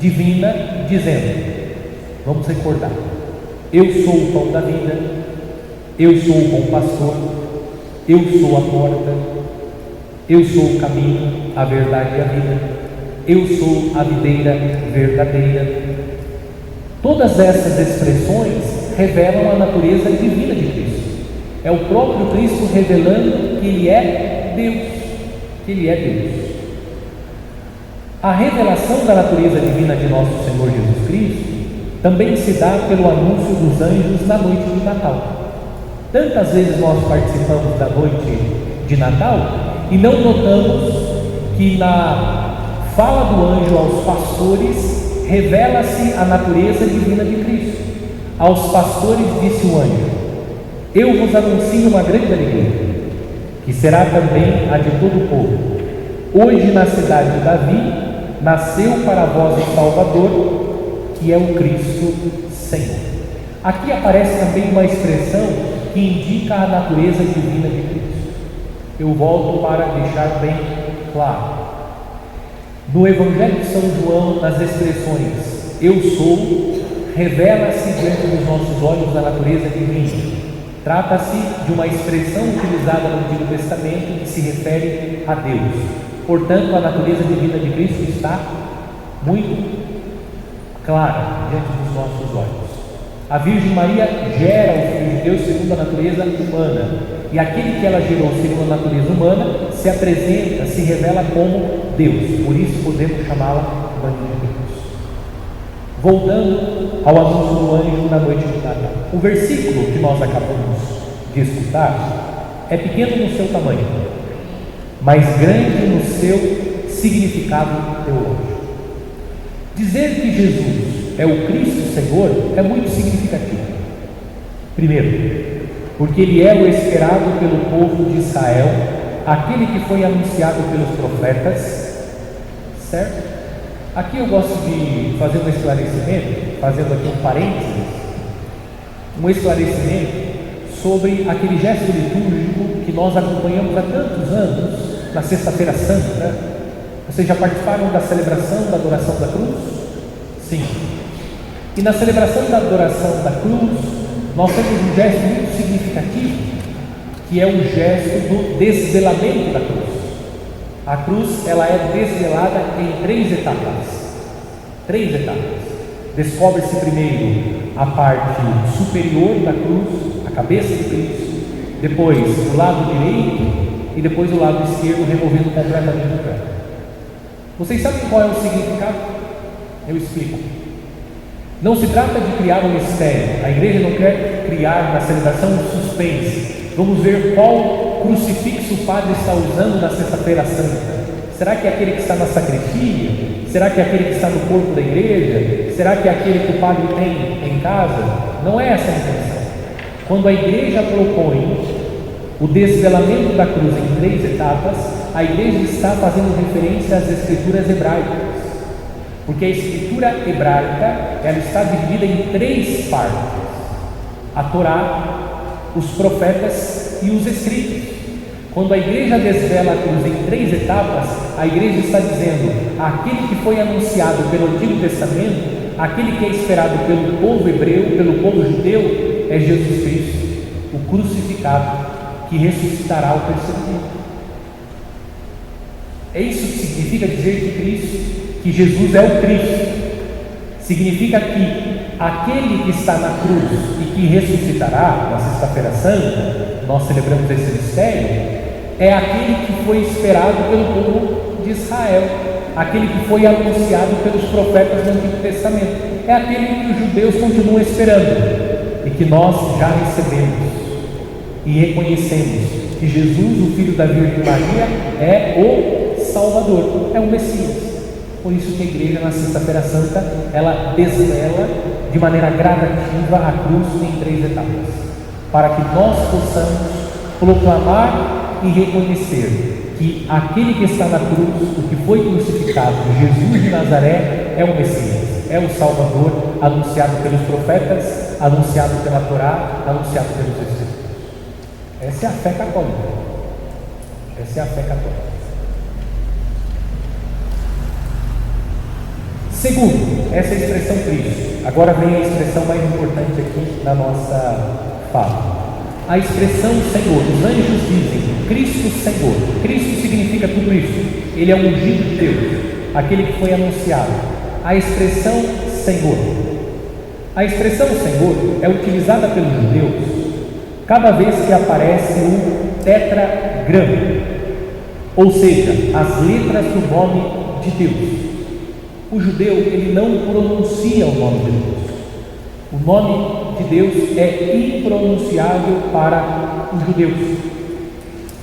divina, dizendo, vamos recordar: eu sou o pão da vida, eu sou o bom pastor, eu sou a porta, eu sou o caminho, a verdade e a vida, eu sou a videira verdadeira. Todas essas expressões revelam a natureza divina de Cristo. É o próprio Cristo revelando que Ele é Deus, que Ele é Deus. A revelação da natureza divina de nosso Senhor Jesus Cristo também se dá pelo anúncio dos anjos na noite de Natal. Tantas vezes nós participamos da noite de Natal e não notamos que na fala do anjo aos pastores revela-se a natureza divina de Cristo. Aos pastores disse o anjo: eu vos anuncio uma grande alegria, que será também a de todo o povo. Hoje na cidade de Davi nasceu para vós o Salvador, que é o Cristo Senhor. Aqui aparece também uma expressão que indica a natureza divina de Cristo. Eu volto para deixar bem claro. No Evangelho de São João, nas expressões eu sou, revela-se diante dos nossos olhos a natureza divina. Trata-se de uma expressão utilizada no Antigo Testamento que se refere a Deus. Portanto, a natureza divina de Cristo está muito clara diante dos nossos olhos. A Virgem Maria gera o Filho de Deus segundo a natureza humana, e aquele que ela gerou segundo a natureza humana se apresenta, se revela como Deus. Por isso podemos chamá-la Mãe de Deus. Voltando ao anúncio do anjo na noite de Natal, o versículo que nós acabamos de escutar é pequeno no seu tamanho, mas grande no seu significado teológico. Dizer que Jesus é o Cristo Senhor é muito significativo. Primeiro, porque Ele é o esperado pelo povo de Israel, aquele que foi anunciado pelos profetas, certo? Aqui eu gosto de fazer um esclarecimento, fazendo aqui um parênteses, um esclarecimento sobre aquele gesto litúrgico que nós acompanhamos há tantos anos, na Sexta-feira Santa. Vocês já participaram da celebração da adoração da cruz? Sim. E na celebração da adoração da cruz, nós temos um gesto muito significativo, que é o gesto do desvelamento da cruz. A cruz, ela é desvelada em 3 etapas. 3 etapas. Descobre-se primeiro a parte superior da cruz, a cabeça de Cristo, depois o lado direito e depois o lado esquerdo, removendo completamente o pé. Vocês sabem qual é o significado? Eu explico. Não se trata de criar um mistério. A igreja não quer criar na celebração um suspense. Vamos ver qual crucifixo o padre está usando na Sexta-feira Santa. Será que é aquele que está na sacristia? Será que é aquele que está no corpo da igreja? Será que é aquele que o padre tem em casa? Não é essa a intenção. Quando a igreja propõe o desvelamento da cruz em 3 etapas, a igreja está fazendo referência às escrituras hebraicas. Porque a escritura hebraica ela está dividida em 3 partes: a Torá, os profetas e os escritos. Quando a igreja desvela a cruz em 3 etapas, a igreja está dizendo: aquele que foi anunciado pelo Antigo Testamento, aquele que é esperado pelo povo hebreu, pelo povo judeu, é Jesus Cristo, o crucificado, que ressuscitará ao 3º dia. É isso que significa dizer que Cristo, que Jesus é o Cristo. Significa que aquele que está na cruz e que ressuscitará na Sexta-feira Santa, nós celebramos esse mistério, é aquele que foi esperado pelo povo de Israel, aquele que foi anunciado pelos profetas do Antigo Testamento, é aquele que os judeus continuam esperando e que nós já recebemos e reconhecemos que Jesus, o Filho da Virgem Maria, é o Salvador, é o Messias. Por isso que a igreja na Sexta-feira Santa, ela desvela de maneira gradativa a cruz em 3 etapas, para que nós possamos proclamar e reconhecer que aquele que está na cruz, o que foi crucificado, Jesus de Nazaré, é o Messias, é o Salvador, anunciado pelos profetas, anunciado pela Torá, anunciado pelos Escritos. Essa é a fé católica. Essa é a fé católica. Segundo, essa é a expressão Cristo. Agora vem a expressão mais importante aqui na nossa fala. A expressão Senhor. Os anjos dizem Cristo Senhor. Cristo significa tudo isso. Ele é o ungido de Deus, aquele que foi anunciado. A expressão Senhor. A expressão Senhor é utilizada pelos judeus cada vez que aparece um tetragrama, ou seja, as letras do nome de Deus. O judeu, ele não pronuncia o nome de Deus. O nome de Deus é impronunciável para os judeus.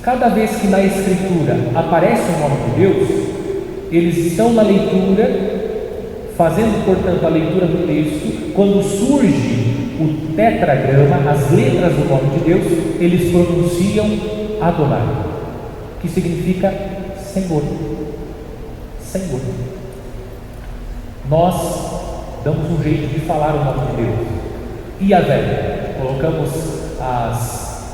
Cada vez que na Escritura aparece o nome de Deus, eles estão na leitura, fazendo, portanto, a leitura do texto. Quando surge o tetragrama, as letras do nome de Deus, eles pronunciam Adonai, que significa Senhor. Senhor. Nós damos um jeito de falar o nome de Deus. Yahvé, colocamos as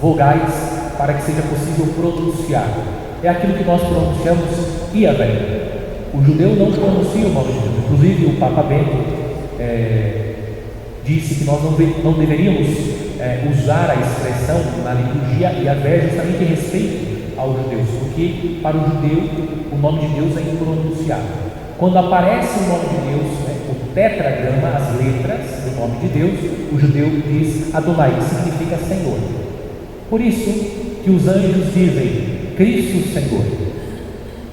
vogais para que seja possível pronunciar. É aquilo que nós pronunciamos Yahvé. O judeu não pronuncia o nome de Deus. Inclusive o Papa Bento disse que nós não deveríamos usar a expressão na liturgia Yahvé justamente em respeito aos judeus, porque para o judeu o nome de Deus é impronunciável. Quando aparece o nome de Deus, o tetragrama, as letras do nome de Deus, o judeu diz Adonai, que significa Senhor. Por isso que os anjos dizem Cristo Senhor,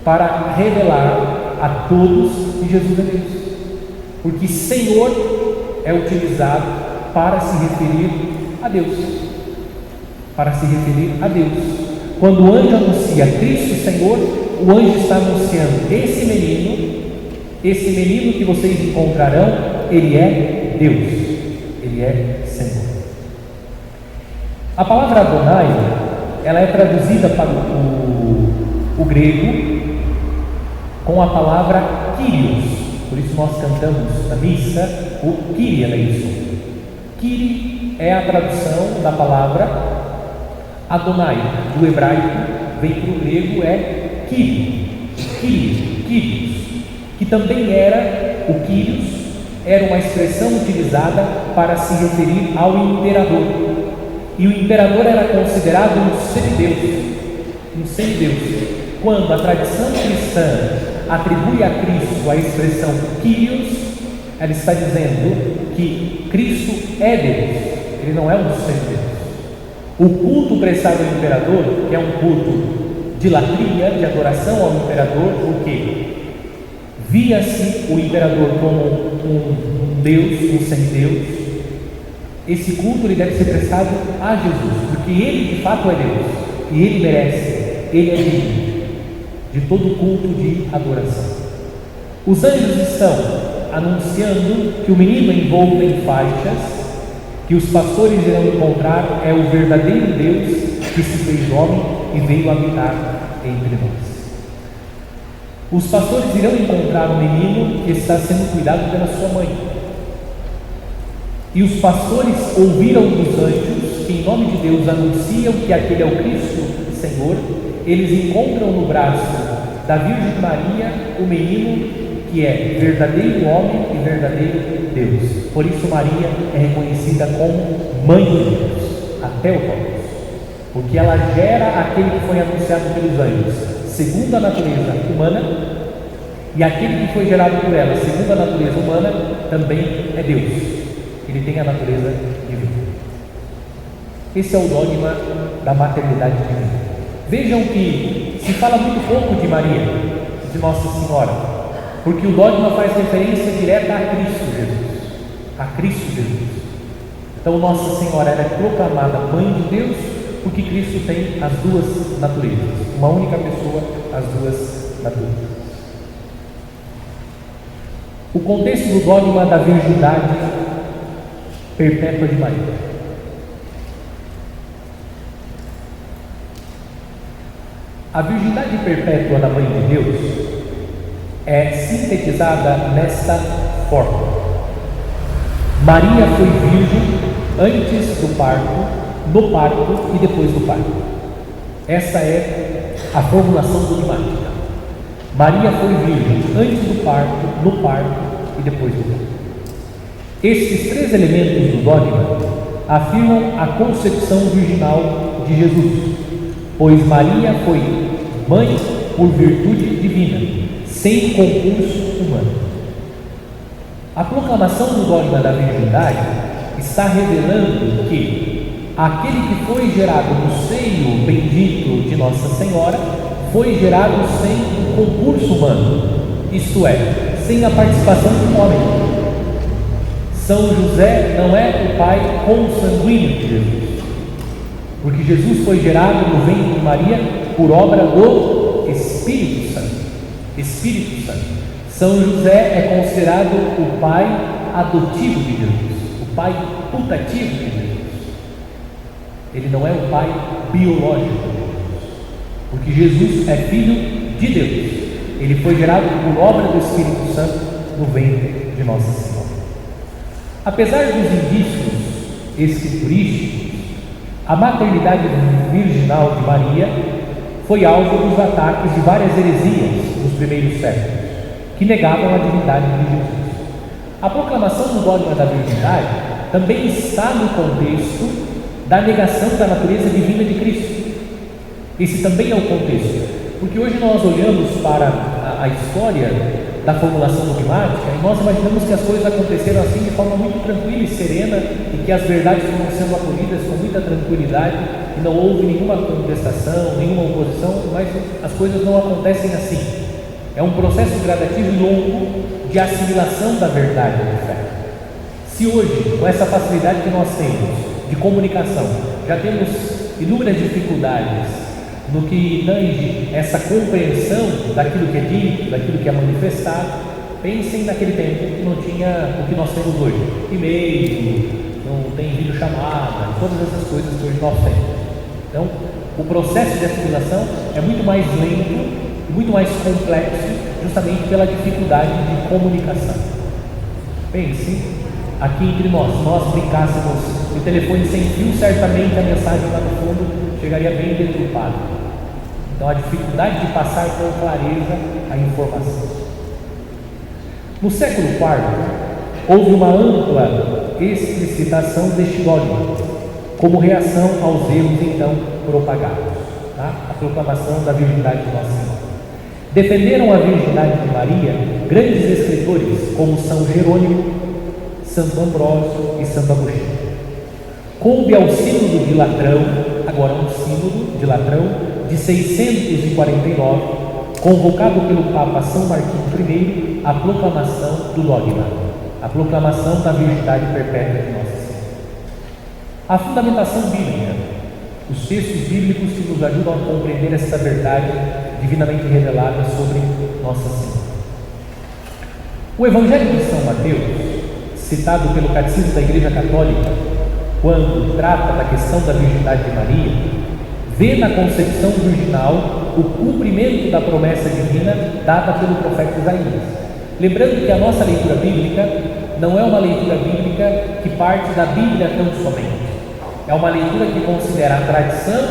para revelar a todos que Jesus é Deus. Porque Senhor é utilizado para se referir a Deus. Para se referir a Deus. Quando o anjo anuncia Cristo Senhor, o anjo está anunciando esse menino que vocês encontrarão, ele é Deus, ele é Senhor. A palavra Adonai, ela é traduzida para o grego com a palavra Kyrios. Por isso nós cantamos na missa o Kyrie eleison. Kyrie é a tradução da palavra Adonai. Do hebraico vem para o grego é Kyrios, que também era o Kyrios, era uma expressão utilizada para se referir ao imperador. E o imperador era considerado um semideus. Quando a tradição cristã atribui a Cristo a expressão Kyrios, ela está dizendo que Cristo é Deus, ele não é um semideus. O culto prestado ao imperador, que é um culto de latria, de adoração ao imperador, porque via-se o imperador como um deus, um semideus. Esse culto ele deve ser prestado a Jesus, porque ele de fato é Deus, e ele merece, ele é digno de todo culto de adoração. Os anjos estão anunciando que o menino envolto em faixas, que os pastores irão encontrar, é o verdadeiro Deus que se fez homem e veio habitar entre nós. Os pastores irão encontrar um menino que está sendo cuidado pela sua mãe. E os pastores ouviram dos anjos que em nome de Deus anunciam que aquele é o Cristo Senhor. Eles encontram no braço da Virgem Maria o menino que é verdadeiro homem e verdadeiro Deus. Por isso Maria é reconhecida como Mãe de Deus, até o Papa, porque ela gera aquele que foi anunciado pelos anjos, segundo a natureza humana, e aquele que foi gerado por ela, segundo a natureza humana, também é Deus. Ele tem a natureza divina. Esse é o dogma da maternidade divina. Vejam que se fala muito pouco de Maria, de Nossa Senhora, porque o dogma faz referência direta a Cristo Jesus. A Cristo Jesus. Então Nossa Senhora era proclamada Mãe de Deus, porque Cristo tem as duas naturezas, uma única pessoa, as duas naturezas. O contexto do dogma da virgindade perpétua de Maria. A virgindade perpétua da Mãe de Deus é sintetizada nesta forma: Maria foi virgem antes do parto, no parto e depois do parto. Essa é a formulação dogmática. Maria foi virgem antes do parto, no parto e depois do parto. Estes três elementos do dogma afirmam a concepção virginal de Jesus, pois Maria foi mãe por virtude divina, sem concurso humano. A proclamação do dogma da virgindade está revelando que aquele que foi gerado no seio bendito de Nossa Senhora foi gerado sem concurso humano, isto é, sem a participação de um homem. São José não é o pai consanguíneo de Jesus, porque Jesus foi gerado no ventre de Maria por obra do Espírito Santo. Espírito Santo. São José é considerado o pai adotivo de Jesus, o pai putativo de Jesus. Ele não é o pai biológico de Jesus, porque Jesus é filho de Deus. Ele foi gerado por obra do Espírito Santo no ventre de Nossa Senhora. Apesar dos indícios escriturísticos, a maternidade virginal de Maria foi alvo dos ataques de várias heresias nos primeiros séculos, que negavam a divindade de Jesus. A proclamação do dogma da virgindade também está no contexto da negação da natureza divina de Cristo. Esse também é o contexto, porque hoje nós olhamos para a história da formulação dogmática e nós imaginamos que as coisas aconteceram assim de forma muito tranquila e serena e que as verdades foram sendo acolhidas com muita tranquilidade e não houve nenhuma contestação, nenhuma oposição, mas as coisas não acontecem assim. É um processo gradativo e longo de assimilação da verdade da fé. Se hoje, com essa facilidade que nós temos de comunicação, já temos inúmeras dificuldades no que tange essa compreensão daquilo que é dito, daquilo que é manifestado, pensem naquele tempo que não tinha o que nós temos hoje, e-mail, não tem videochamada, todas essas coisas que hoje nós temos. Então, o processo de assimilação é muito mais lento, muito mais complexo, justamente pela dificuldade de comunicação. Pense, aqui entre nós brincássemos de telefone sem fio, certamente a mensagem lá no fundo chegaria bem deturpada. Então, a dificuldade de passar com clareza a informação. No século IV, houve uma ampla explicitação deste dogma, como reação aos erros então propagados, a proclamação da virgindade de Nossa Senhora. Defenderam a virgindade de Maria grandes escritores como São Jerônimo, Santo Ambrósio e Santo Agostinho. Coube ao sínodo de Latrão, agora um sínodo de Latrão, de 649, convocado pelo Papa São Martinho I, a proclamação do dogma, a proclamação da virgindade perpétua de Nossa Senhora. A fundamentação bíblica, os textos bíblicos que nos ajudam a compreender essa verdade divinamente revelada sobre Nossa Senhora. O Evangelho de São Mateus, citado pelo Catecismo da Igreja Católica, quando trata da questão da virgindade de Maria, vê na concepção virginal o cumprimento da promessa divina dada pelo profeta Isaías. Lembrando que a nossa leitura bíblica não é uma leitura bíblica que parte da Bíblia tão somente. É uma leitura que considera a tradição,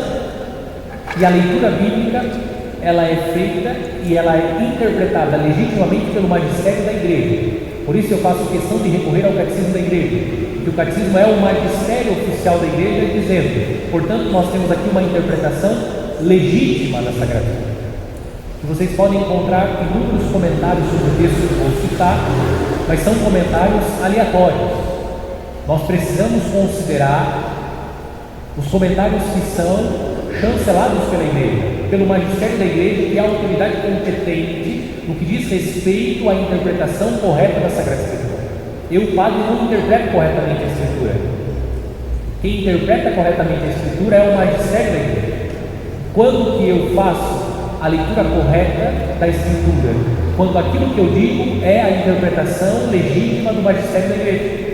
e a leitura bíblica ela é feita e ela é interpretada legitimamente pelo magistério da igreja. Por isso eu faço questão de recorrer ao catecismo da igreja, que o catecismo é o magistério oficial da igreja, dizendo, portanto, nós temos aqui uma interpretação legítima da Sagrada Escritura. Que vocês podem encontrar inúmeros comentários sobre o texto que eu vou citar, mas são comentários aleatórios. Nós precisamos considerar os comentários que são chancelados pela igreja, pelo magistério da igreja, que é a autoridade competente no que diz respeito à interpretação correta da Sagrada Escritura. Eu, padre, não interpreto corretamente a Escritura. Quem interpreta corretamente a Escritura é o magistério da igreja. Quando que eu faço a leitura correta da Escritura? Quando aquilo que eu digo é a interpretação legítima do magistério da igreja,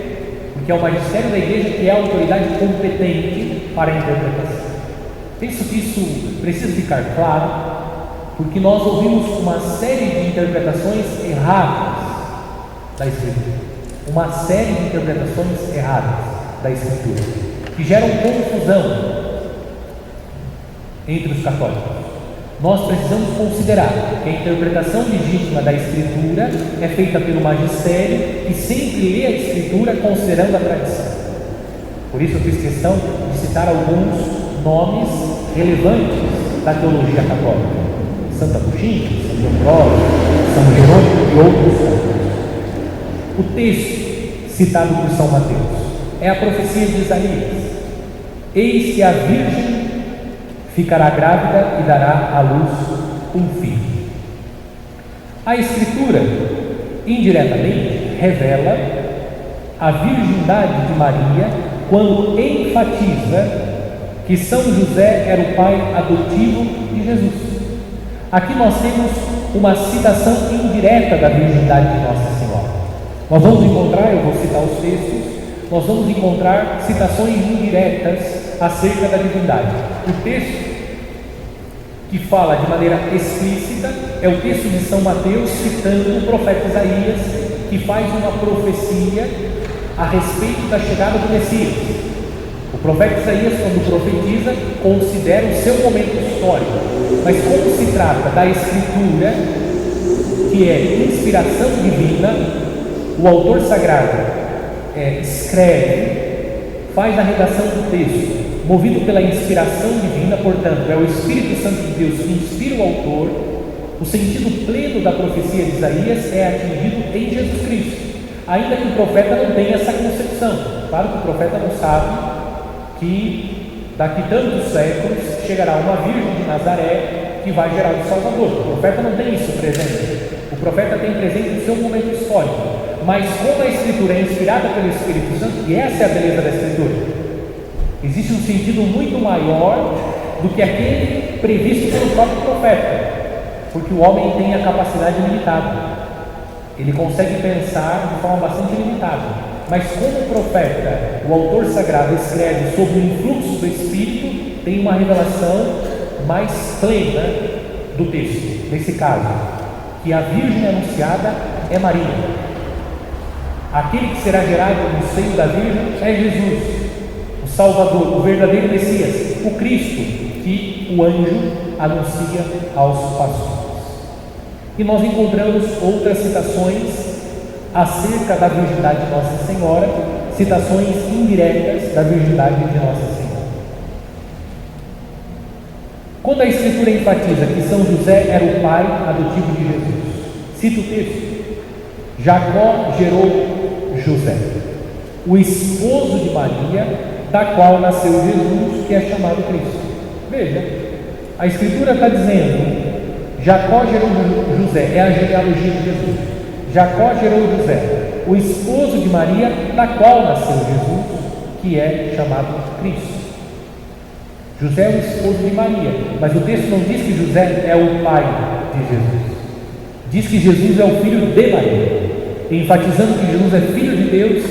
porque é o magistério da igreja que é a autoridade competente para a interpretação. Penso que isso precisa ficar claro, porque nós ouvimos uma série de interpretações erradas da Escritura, uma série de interpretações erradas da Escritura, que geram confusão entre os católicos. Nós precisamos considerar que a interpretação legítima da Escritura é feita pelo magistério, que sempre lê a Escritura considerando a tradição. Por isso eu fiz questão de citar alguns nomes relevantes da teologia católica: Santo Agostinho, Santo Ambrósio, São Jerônimo e outros tantos. O texto citado por São Mateus é a profecia de Isaías: eis que a Virgem ficará grávida e dará à luz um filho. A Escritura, indiretamente, revela a virgindade de Maria quando enfatiza que São José era o pai adotivo de Jesus. Aqui nós temos uma citação indireta da virgindade de Nossa Senhora. Nós vamos encontrar, eu vou citar os textos, nós vamos encontrar citações indiretas acerca da divindade. O texto que fala de maneira explícita é o texto de São Mateus, citando o profeta Isaías, que faz uma profecia a respeito da chegada do Messias. O profeta Isaías, quando profetiza, considera o seu momento histórico, mas como se trata da Escritura, que é inspiração divina, o autor sagrado escreve, faz a redação do texto, movido pela inspiração divina, portanto, é o Espírito Santo de Deus que inspira o autor. O sentido pleno da profecia de Isaías é atingido em Jesus Cristo, ainda que o profeta não tenha essa concepção. Claro que o profeta não sabe que daqui tantos séculos chegará uma virgem de Nazaré que vai gerar o Salvador. O profeta não tem isso presente. O profeta tem presente o seu momento histórico. Mas como a Escritura é inspirada pelo Espírito Santo, e essa é a beleza da Escritura, existe um sentido muito maior do que aquele previsto pelo próprio profeta, porque o homem tem a capacidade limitada, ele consegue pensar de forma bastante limitada. Mas como o profeta, o autor sagrado, escreve sob o influxo do Espírito, tem uma revelação mais plena do texto. Nesse caso, que a virgem anunciada é Maria. Aquele que será gerado no seio da virgem é Jesus, o Salvador, o verdadeiro Messias, o Cristo, que o anjo anuncia aos pastores. E nós encontramos outras citações acerca da virgindade de Nossa Senhora, citações indiretas da virgindade de Nossa Senhora. Quando a Escritura enfatiza que São José era o pai adotivo de Jesus, cita o texto: Jacó gerou José, o esposo de Maria, da qual nasceu Jesus, que é chamado Cristo. Veja, a Escritura está dizendo: Jacó gerou José, é a genealogia de Jesus. Jacó gerou José, o esposo de Maria, da qual nasceu Jesus, que é chamado Cristo. José é o esposo de Maria, mas o texto não diz que José é o pai de Jesus. Diz que Jesus é o filho de Maria, enfatizando que Jesus é filho de Deus,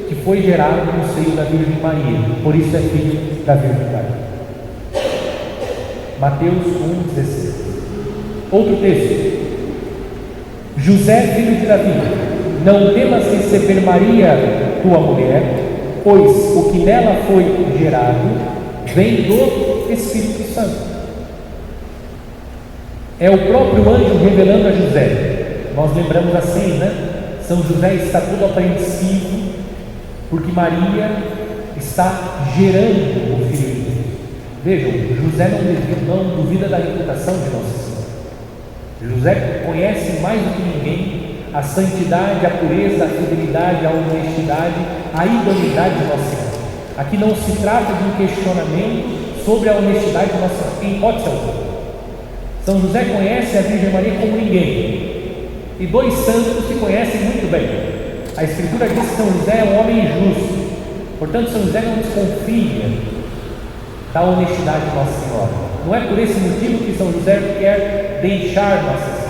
que foi gerado no seio da Virgem Maria, por isso é filho da Virgem Maria. Mateus 1,16. Outro texto: José, filho de Davi, não temas receber Maria, tua mulher, pois o que nela foi gerado vem do Espírito Santo. É o próprio anjo revelando a José. Nós lembramos assim, né? São José está todo apreensivo, porque Maria está gerando o Filho de Deus. Vejam, José não duvida da reputação de Nossa Senhora. José conhece mais do que ninguém a santidade, a pureza, a fidelidade, a honestidade, a idoneidade de Nossa Senhora. Aqui não se trata de um questionamento sobre a honestidade de Nossa Senhora, em hipótese alguma. São José conhece a Virgem Maria como ninguém, e dois santos se conhecem muito bem. A Escritura diz que São José é um homem justo, portanto São José não desconfia da honestidade de Nossa Senhora. Não é por esse motivo que São José quer deixar Nossa Senhora.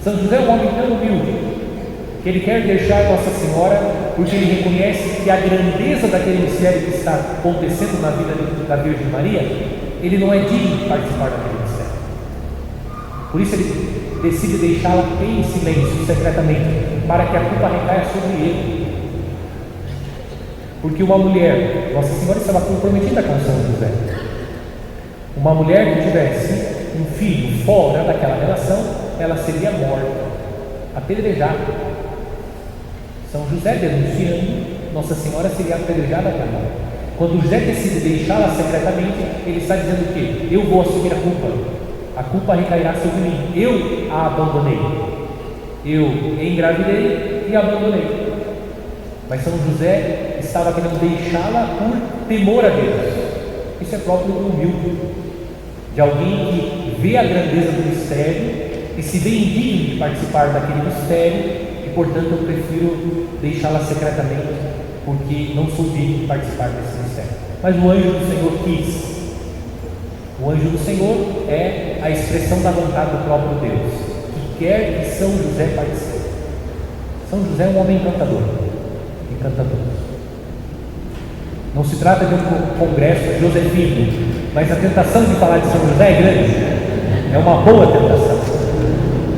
São José é um homem tão humilde que ele quer deixar Nossa Senhora porque ele reconhece que a grandeza daquele mistério que está acontecendo na vida da Virgem Maria, ele não é digno de participar daquele mistério. Por isso ele decide deixá-la em silêncio, secretamente, para que a culpa recaia sobre ele. Porque uma mulher, Nossa Senhora estava comprometida com São José. Uma mulher que tivesse um filho fora daquela relação, ela seria morta, apedrejada. São José denunciando, Nossa Senhora seria apedrejada até a morte. Quando José decide deixá-la secretamente, ele está dizendo o quê? Eu vou assumir a culpa recairá sobre mim, eu a abandonei, eu engravidei e abandonei. Mas São José estava querendo deixá-la por temor a Deus. Isso é próprio do humilde, de alguém que vê a grandeza do mistério e se vê indigno de participar daquele mistério, e portanto eu prefiro deixá-la secretamente, porque não sou digno de participar desse mistério. Mas o anjo do Senhor quis. O anjo do Senhor é a expressão da vontade do próprio Deus, que quer que São José participe. São José é um homem encantador. Não se trata de um congresso josefino, mas a tentação de falar de São José é grande. É uma boa tentação.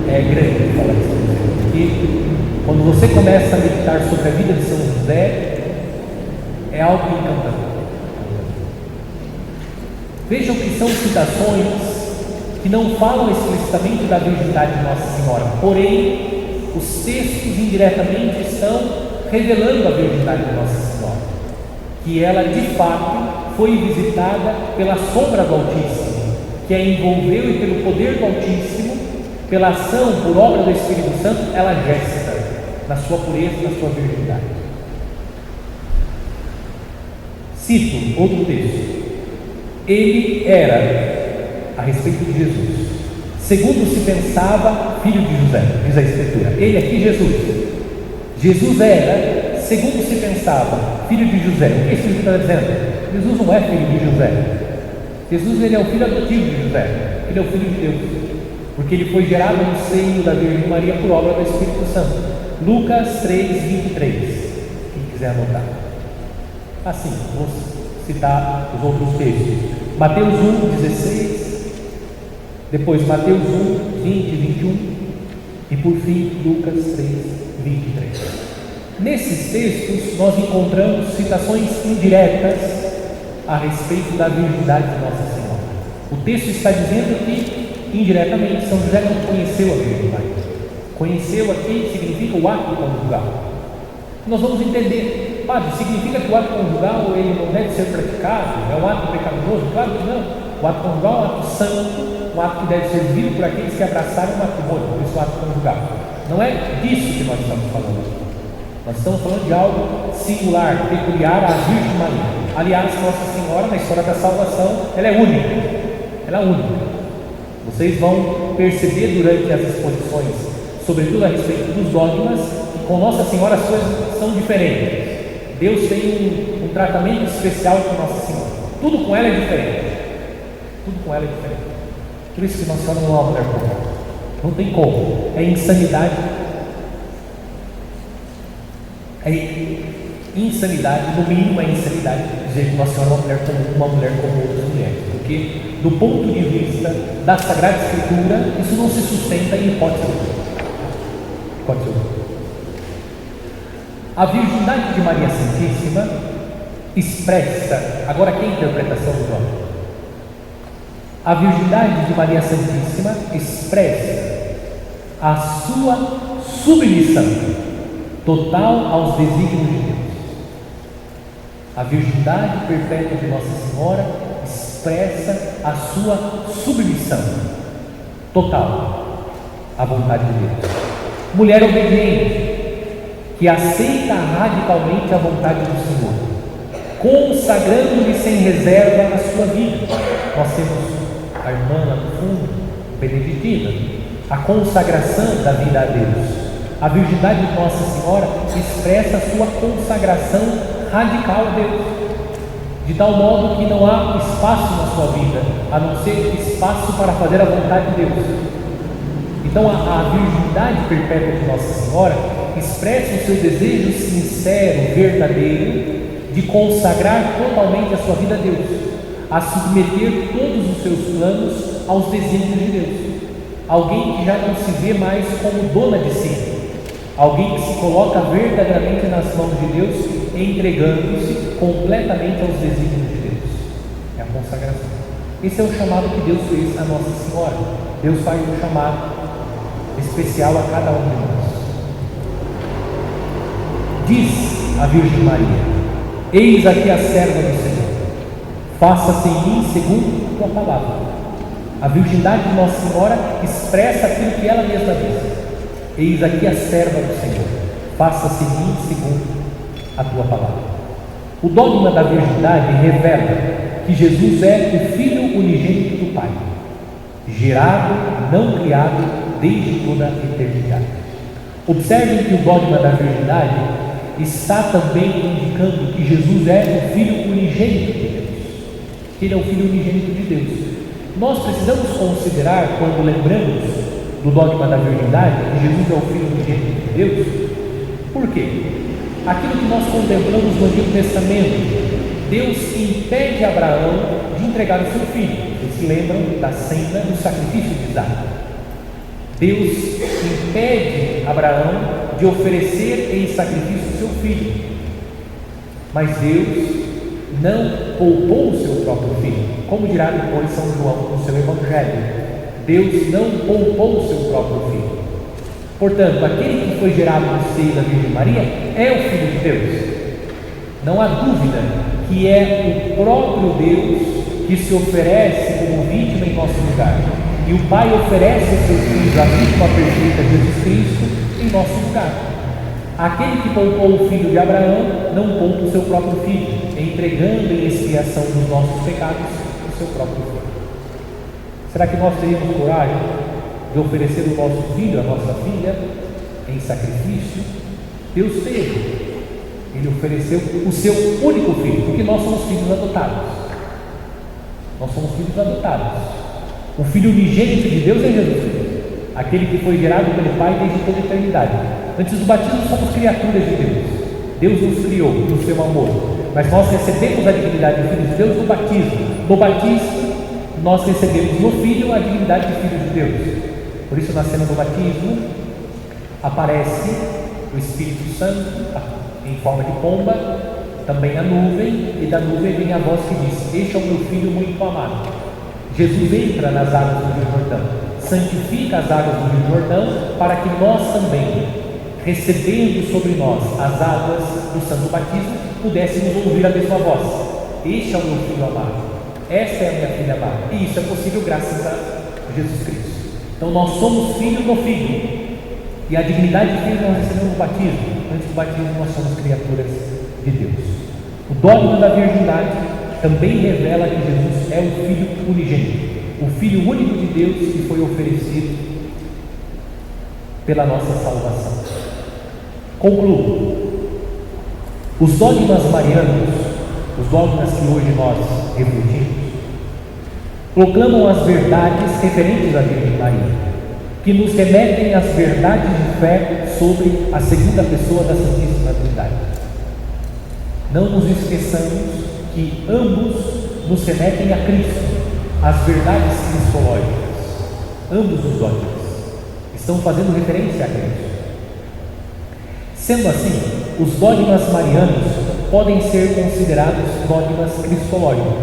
É grande falar de São José. E quando você começa a meditar sobre a vida de São José, é algo encantador. Vejam que são citações que não falam explicitamente da virgindade de Nossa Senhora, porém, os textos indiretamente estão revelando a virgindade de Nossa Senhora, que ela de fato foi visitada pela sombra do Altíssimo, que a envolveu, e pelo poder do Altíssimo, pela ação, por obra do Espírito Santo, ela gesta na sua pureza e na sua virgindade. Cito outro texto. Ele era, a respeito de Jesus, segundo se pensava, filho de José, diz a Escritura. Ele aqui, Jesus era, segundo se pensava, filho de José. O que a Escritura está dizendo? Jesus não é filho de José. Jesus, ele é o filho adotivo de José. Ele é o filho de Deus, porque ele foi gerado no seio da Virgem Maria por obra do Espírito Santo. Lucas 3:23, quem quiser anotar. Assim, vou citar os outros textos. Mateus 1:16, depois Mateus 1:20-21 e por fim Lucas 3:23. Nesses textos nós encontramos citações indiretas a respeito da virgindade de Nossa Senhora. O texto está dizendo que indiretamente São José não conheceu a Virgem Maria. Conheceu aqui significa o ato conjugal. Nós vamos entender. Padre, significa que o ato conjugal ele não deve ser praticado? É um ato pecaminoso? Claro que não. O ato conjugal é um ato santo, um ato que deve ser vivido por aqueles que abraçaram o matrimônio, por isso o ato conjugal. Não é disso que nós estamos falando. Nós estamos falando de algo singular, peculiar à Virgem Maria. Aliás, Nossa Senhora, na história da salvação, ela é única. Ela é única. Vocês vão perceber durante as exposições, sobretudo a respeito dos dogmas, que com Nossa Senhora as coisas são diferentes. Deus tem um tratamento especial com Nossa Senhora. Tudo com ela é diferente. Tudo com ela é diferente. Por isso que Nossa Senhora não é uma mulher comum. Não tem como. É insanidade. É insanidade, no mínimo é insanidade dizer que Nossa Senhora é uma mulher como outras mulheres. Porque, do ponto de vista da Sagrada Escritura, isso não se sustenta em hipótese alguma. A virgindade de Maria Santíssima expressa, agora aqui a interpretação do dogma. A virgindade de Maria Santíssima expressa a sua submissão total aos desígnios de Deus. A virgindade perpétua de Nossa Senhora expressa a sua submissão total à vontade de Deus. Mulher obediente, que aceita radicalmente a vontade do Senhor, consagrando-lhe sem reserva a sua vida. Nós temos a irmã lá no fundo, beneditina, a consagração da vida a Deus. A virgindade de Nossa Senhora expressa a sua consagração radical a Deus, de tal modo que não há espaço na sua vida, a não ser espaço para fazer a vontade de Deus. Então a virgindade perpétua de Nossa Senhora expressa o seu desejo sincero, verdadeiro, de consagrar totalmente a sua vida a Deus, a submeter todos os seus planos aos desígnios de Deus. Alguém que já não se vê mais como dona de si, alguém que se coloca verdadeiramente nas mãos de Deus, entregando-se completamente aos desígnios de Deus. É a consagração. Esse é o chamado que Deus fez a Nossa Senhora. Deus faz um chamado especial a cada um de nós. Diz a Virgem Maria: eis aqui a serva do Senhor, faça-se em mim segundo a tua palavra. A virgindade de Nossa Senhora expressa aquilo que ela mesma diz: eis aqui a serva do Senhor, faça-se em mim segundo a tua palavra. O dogma da virgindade revela que Jesus é o Filho unigênito do Pai, gerado, não criado, desde toda a eternidade. Observem que o dogma da virgindade está também indicando que Jesus é o Filho unigênito de Deus, que Ele é o Filho unigênito de Deus. Nós precisamos considerar, quando lembramos do dogma da virgindade, que Jesus é o Filho unigênito de Deus. Por quê? Aquilo que nós contemplamos no Antigo Testamento, Deus impede Abraão de entregar o seu filho. Vocês se lembram da cena do sacrifício de Isaac? Deus impede Abraão de oferecer em sacrifício o seu filho, mas Deus não poupou o seu próprio filho, como dirá depois São João no seu Evangelho. Deus não poupou o seu próprio filho. Portanto, aquele que foi gerado no seio da Virgem Maria é o Filho de Deus. Não há dúvida que é o próprio Deus que se oferece como vítima em nosso lugar. E o Pai oferece a seus filhos a vítima perfeita, Jesus Cristo, em nosso lugar. Aquele que poupou o filho de Abraão não poupa o seu próprio filho, entregando em expiação dos nossos pecados o seu próprio filho. Será que nós teríamos coragem de oferecer o nosso filho, a nossa filha, em sacrifício? Deus teve. Ele ofereceu o seu único filho, porque nós somos filhos adotados. Nós somos filhos adotados. O Filho unigênito de Deus é Jesus, aquele que foi gerado pelo Pai desde toda a eternidade. Antes do batismo somos criaturas de Deus. Deus nos criou no seu amor, mas nós recebemos a dignidade de filhos de Deus no batismo. No batismo nós recebemos no Filho a dignidade de filhos de Deus. Por isso, na cena do batismo, aparece o Espírito Santo em forma de pomba, também a nuvem, e da nuvem vem a voz que diz: este é o meu Filho muito amado. Jesus entra nas águas do Rio Jordão, santifica as águas do Rio Jordão, para que nós também, recebendo sobre nós as águas do santo batismo, pudéssemos ouvir a mesma voz: este é o meu Filho amado, esta é a minha filha amada. E isso é possível graças a Jesus Cristo. Então nós somos filhos do Filho, e a dignidade de filho nós recebemos no batismo. Antes do batismo nós somos criaturas de Deus. O dogma da virgindade também revela que Jesus é o Filho unigênito, o Filho único de Deus que foi oferecido pela nossa salvação. Concluo. Os dogmas marianos, os dogmas que hoje nós refletimos, proclamam as verdades referentes à Virgem Maria, que nos remetem às verdades de fé sobre a segunda pessoa da Santíssima Trindade. Não nos esqueçamos que ambos nos remetem a Cristo, às verdades cristológicas. Ambos os dogmas estão fazendo referência a Cristo. Sendo assim, os dogmas marianos podem ser considerados dogmas cristológicos,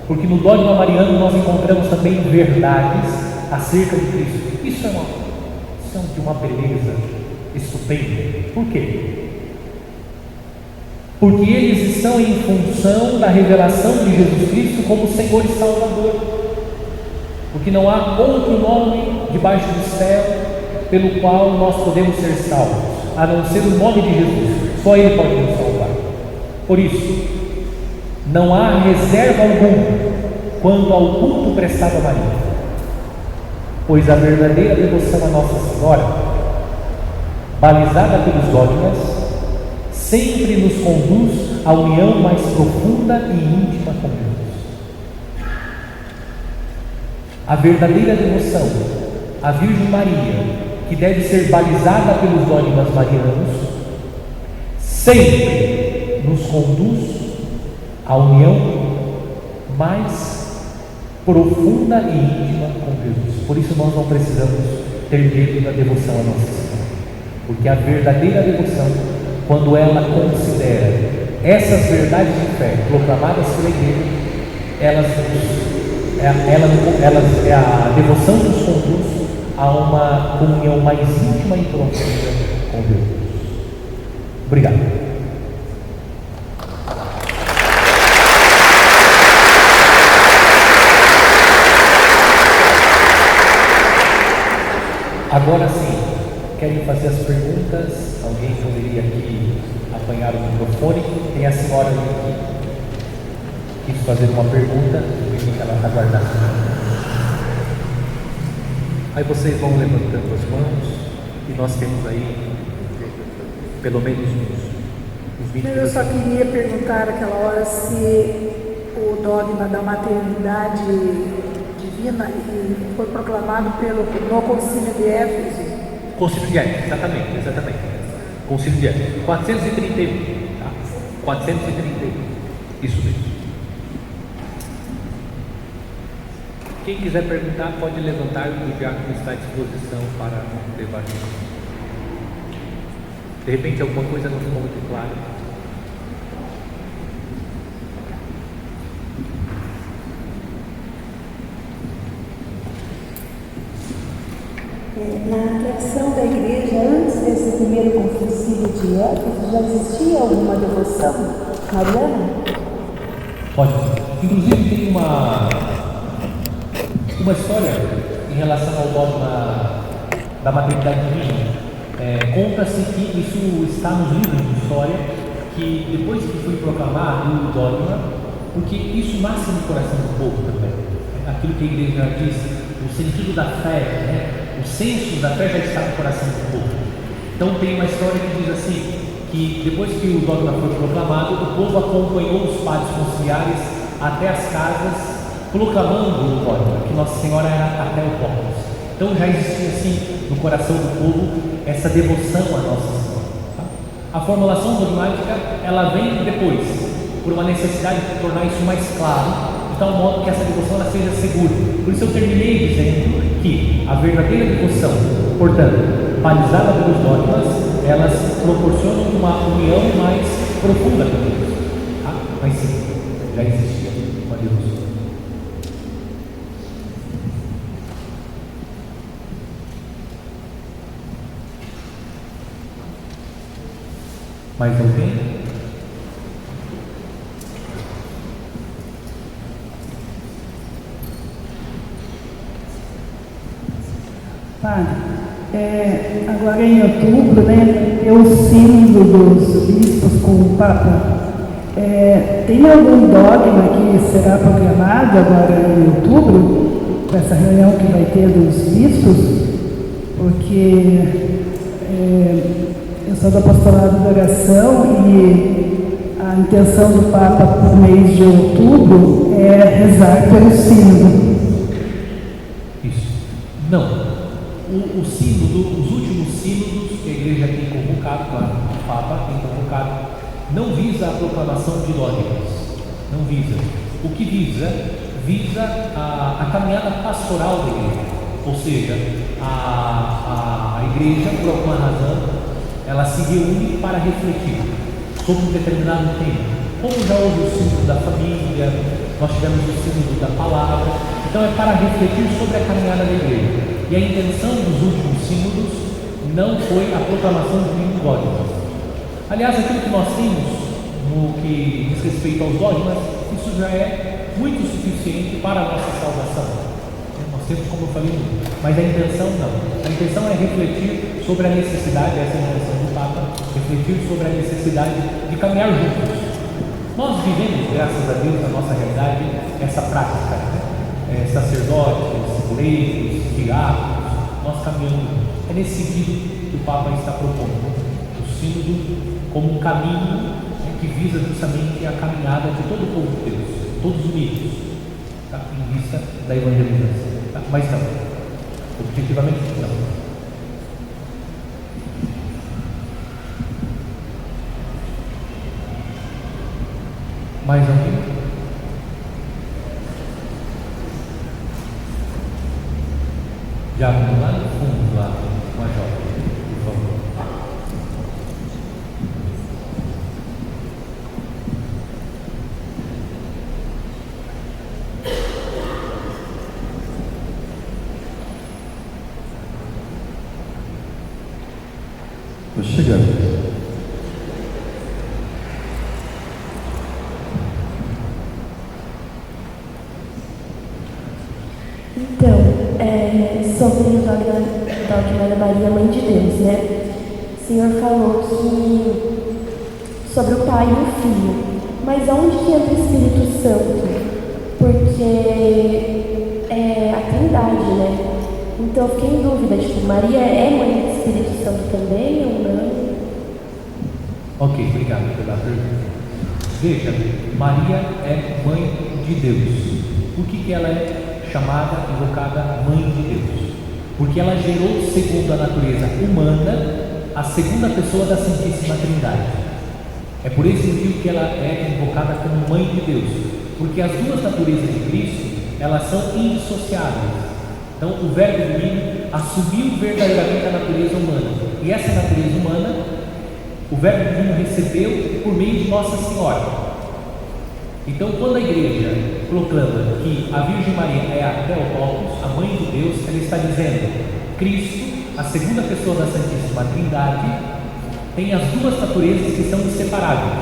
porque no dogma mariano nós encontramos também verdades acerca de Cristo. Isso é de uma beleza estupenda. Por quê? Porque eles estão em função da revelação de Jesus Cristo como Senhor e Salvador. Porque não há outro nome debaixo do céu pelo qual nós podemos ser salvos, a não ser o nome de Jesus. Só Ele pode nos salvar. Por isso, não há reserva alguma quanto ao culto prestado a Maria, pois a verdadeira devoção a Nossa Senhora, balizada pelos dogmas, sempre nos conduz à união mais profunda e íntima com Deus. A verdadeira devoção à Virgem Maria, que deve ser balizada pelos dogmas marianos, sempre nos conduz à união mais profunda e íntima com Jesus. Por isso nós não precisamos ter medo da devoção a Nossa Senhora, porque a verdadeira devoção, quando ela considera essas verdades de fé proclamadas pela Igreja, a devoção nos conduz a uma comunhão mais íntima e profunda com Deus. Obrigado. Agora sim, querem fazer as perguntas? Alguém poderia aqui apanhar o microfone? Tem a senhora aqui que quis fazer uma pergunta, que ela está guardando. Aí vocês vão levantando as mãos e nós temos aí pelo menos uns 20 minutos. Eu só queria perguntar naquela hora se o dogma da maternidade divina foi proclamado no Concílio de Éfeso. Concílio de Éfeso, exatamente. Concílio de Éfeso, 431, tá? 431, isso mesmo. Quem quiser perguntar pode levantar, o diácono está à disposição para levar isso. De repente alguma coisa não ficou muito clara. Na tradição da igreja, antes desse primeiro concílio de Éfeso, já existia alguma devoção mariana? Pode. Inclusive tem uma história em relação ao dogma da maternidade divina. Conta-se que isso está nos livros de história, que depois que foi proclamado o dogma, porque isso nasce no coração do povo também. Aquilo que a igreja diz, o sentido da fé, né? O senso da fé já está no coração do povo. Então tem uma história que diz assim, que depois que o dogma foi proclamado, o povo acompanhou os padres conciliares até as casas, proclamando o dogma, que Nossa Senhora era até o Cosmos. Então já existia assim no coração do povo essa devoção a Nossa Senhora. Tá? A formulação dogmática, ela vem depois, por uma necessidade de tornar isso mais claro, de tal modo que essa devoção ela seja segura. Por isso eu terminei dizendo que a verdadeira devoção, portanto, balizada pelos dogmas, elas proporcionam uma união mais profunda com Deus. Tá? Mas sim, já existia uma devoção. Mais alguém? Padre, agora em outubro, né, é o sínodo dos bispos com o Papa. Tem algum dogma que será proclamado agora em outubro, com essa reunião que vai ter dos bispos? Porque eu sou do apostolado da oração e a intenção do Papa para o mês de outubro é rezar pelo sínodo. Isso. Não. O sínodo, os últimos sínodos que a igreja tem convocado, claro, o Papa tem convocado, não visa a proclamação de dogmas. Não visa. O que visa? Visa a caminhada pastoral da igreja. Ou seja, a igreja, por alguma razão, ela se reúne para refletir sobre um determinado tema. Como já houve o sínodo da família, nós tivemos o sínodo da palavra, então é para refletir sobre a caminhada da igreja. E a intenção dos últimos sínodos não foi a proclamação de nenhum dogma. Aliás, aquilo que nós temos no que diz respeito aos dogmas, isso já é muito suficiente para a nossa salvação. Nós temos, como eu falei, mas a intenção não. A intenção é refletir sobre a necessidade, essa é a intenção do Papa, refletir sobre a necessidade de caminhar juntos. Nós vivemos, graças a Deus, na nossa realidade, essa prática, sacerdotes, leigos, diáconos, nós caminhamos. É nesse sentido que o Papa está propondo o sínodo como um caminho que visa justamente a caminhada de todo o povo de Deus, todos unidos, tá? Em vista da evangelização. Tá? Mas não, objetivamente não. Mais alguém? Já vamos lá no fundo, lá com a jovem, por favor. Estou chegando. Então, sobre o dogma da Maria, Mãe de Deus, né? O Senhor falou que sobre o Pai e o Filho, mas onde que entra o Espírito Santo? Porque é a Trindade, né? Então eu fiquei em dúvida, tipo, Maria é mãe do Espírito Santo também ou não? Ok, obrigado pela pergunta. Veja, Maria é mãe de Deus. Por que ela é chamada, invocada Mãe de Deus? Porque ela gerou, segundo a natureza humana, a segunda pessoa da Santíssima Trindade. É por esse motivo que ela é invocada como Mãe de Deus, porque as duas naturezas de Cristo, elas são indissociáveis. Então o Verbo Divino assumiu verdadeiramente a natureza humana, e essa natureza humana o Verbo Divino recebeu por meio de Nossa Senhora. Então, quando a igreja proclama que a Virgem Maria é a Theotokos, a Mãe de Deus, ela está dizendo: Cristo, a segunda pessoa da Santíssima Trindade, tem as duas naturezas que são inseparáveis,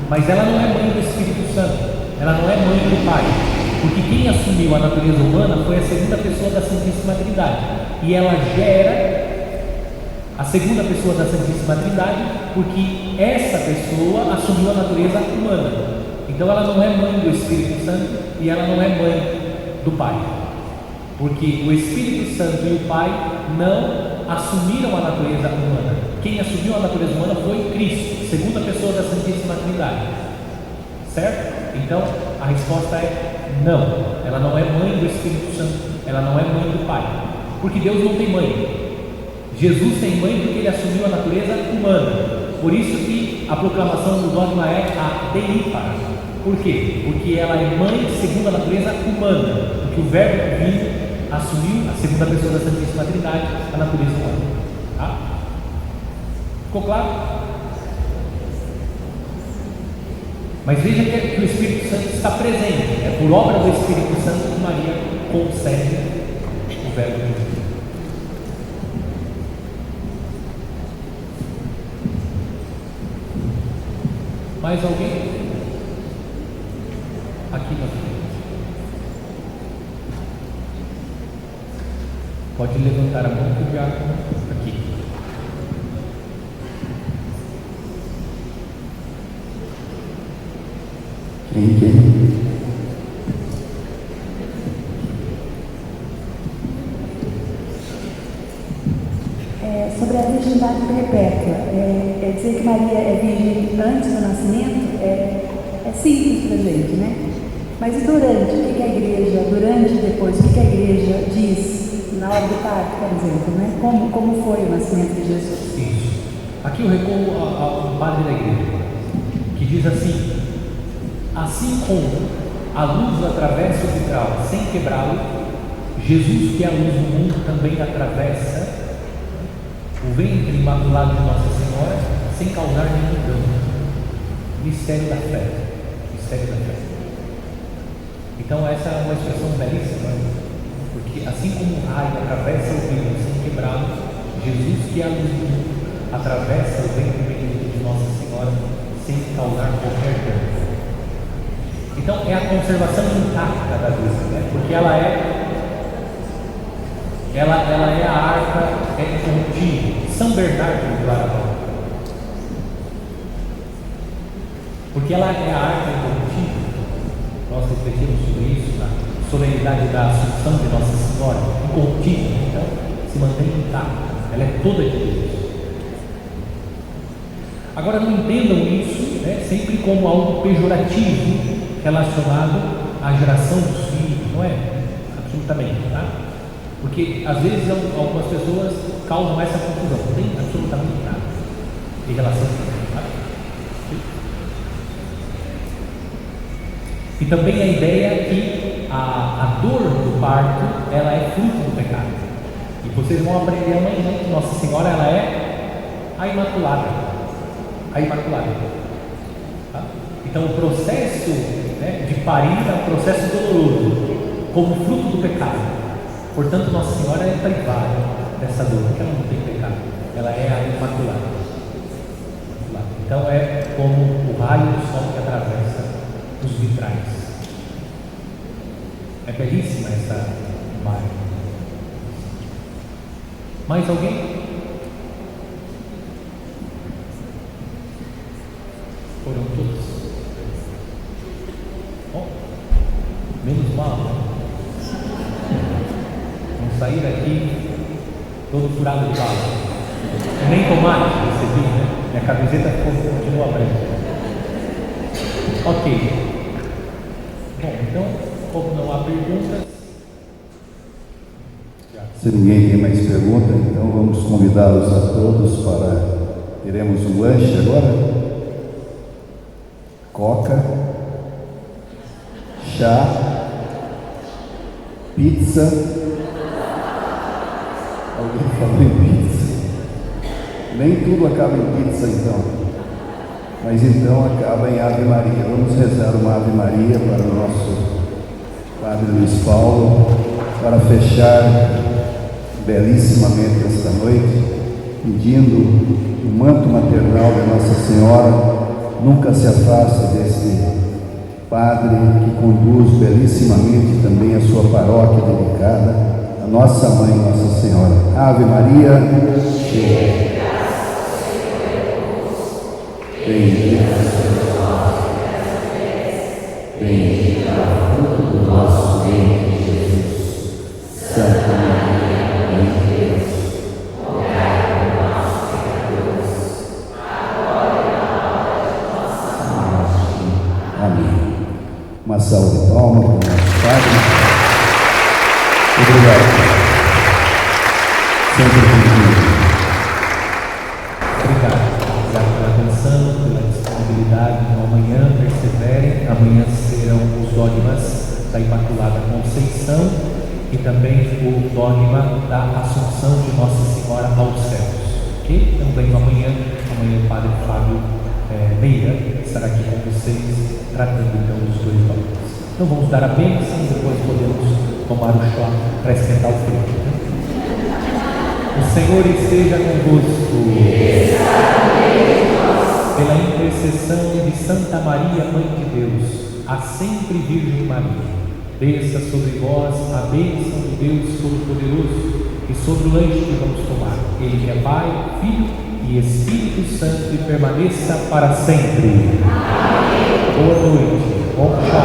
mas ela não é mãe do Espírito Santo, ela não é mãe do Pai, porque quem assumiu a natureza humana foi a segunda pessoa da Santíssima Trindade, e ela gera a segunda pessoa da Santíssima Trindade, porque essa pessoa assumiu a natureza humana. Então ela não é mãe do Espírito Santo e ela não é mãe do Pai, porque o Espírito Santo e o Pai não assumiram a natureza humana. Quem assumiu a natureza humana foi Cristo, segunda pessoa da Santíssima Trindade. Certo? Então a resposta é não, ela não é mãe do Espírito Santo, ela não é mãe do Pai, porque Deus não tem mãe. Jesus tem mãe porque ele assumiu a natureza humana. Por isso que a proclamação do dogma é a Deípara. Por quê? Porque ela é mãe segundo a natureza humana, porque o Verbo Divino assumiu a segunda pessoa da Santíssima Trindade, a natureza humana. Tá? Ficou claro? Mas veja que o Espírito Santo está presente. É por obra do Espírito Santo que Maria concede o Verbo Divino. Mais alguém? Aqui na frente. Pode levantar a mão que o diácono aqui. Quem? Sobre a virgindade perpétua, é dizer que Maria é virgem antes do nascimento é simples para a gente, né? Mas e durante? O que a igreja, durante e depois, o que a igreja diz na hora do parto, por exemplo, né? Como foi o nascimento de Jesus? Isso. Aqui eu recorro ao padre da igreja, que diz assim como a luz atravessa o vitral sem quebrá-lo, Jesus, que é a luz do mundo, também atravessa o ventre imaculado de Nossa Senhora Senhora sem causar nenhum dano. Mistério da fé. Mistério da fé. Então essa é uma expressão belíssima, porque assim como o raio atravessa o vidro sem quebrá-lo, Jesus, que é a luz do mundo, atravessa o ventre bendito de Nossa Senhora sem causar qualquer dano. Então é a conservação intacta da Virgem, né? Porque ela é a arca incorruptível, São Bernardo de Claraval. Porque ela é a arca incorruptível. Nós refletimos sobre isso na solenidade da Assunção de Nossa Senhora, incorruptível, então se mantém intacta, ela é toda de Deus. Agora não entendam isso, né, sempre como algo pejorativo relacionado à geração dos filhos, não é? Absolutamente, tá? Porque às vezes algumas pessoas causam essa confusão, não tem absolutamente nada em relação a isso, tá? E também a ideia que a dor do parto, ela é fruto do pecado. E vocês vão aprender amanhã que Nossa Senhora, ela é a Imaculada. A Imaculada. Tá? Então o processo, né, de parir é um processo doloroso, como fruto do pecado. Portanto, Nossa Senhora é privada dessa dor, porque ela não tem pecado. Ela é a Imaculada. Então é como o raio do sol que atravessa os vitrais. É belíssima essa imagem. Mais alguém? Foram todos? Bom, menos mal, né? Vamos sair daqui todo furado de bala. Nem tomate recebi, né? Minha camiseta continua branca. Ok. Bom, então, como não há perguntas. Se ninguém tem mais perguntas, então vamos convidá-los a todos para. Teremos um lanche agora. Coca, chá, pizza. Alguém falou em pizza? Nem tudo acaba em pizza, então. Mas então acaba em Ave Maria. Vamos rezar uma Ave Maria para o nosso Padre Luiz Paulo, para fechar belíssimamente esta noite, pedindo o manto maternal de Nossa Senhora nunca se afaste desse Padre que conduz bellissimamente também a sua paróquia dedicada, a nossa Mãe, Nossa Senhora. Ave Maria, cheia. Bendita sois vós, bendita o fruto do nosso ventre, Jesus. Santa Maria, Mãe de Deus, rogai por nós, pecadores, agora e na hora de nossa morte. Amém. Uma salva de palmas para o nosso Padre. Obrigado. Sempre bem-vindo. Pela disponibilidade, então amanhã perseverem, amanhã serão os dogmas da Imaculada Conceição e também o dogma da Assunção de Nossa Senhora aos céus, ok? Então venham amanhã o Padre Fábio Meira estará aqui com vocês, tratando então dos dois dogmas. Então vamos dar a bênção e depois podemos tomar o chá para esquentar o frio, né? O Senhor esteja convosco. Pela intercessão de Santa Maria, Mãe de Deus, a sempre Virgem Maria, desça sobre vós a bênção de Deus Todo-Poderoso e sobre o lanche que vamos tomar. Ele que é Pai, Filho e Espírito Santo e permaneça para sempre. Amém. Boa noite. Bom chá.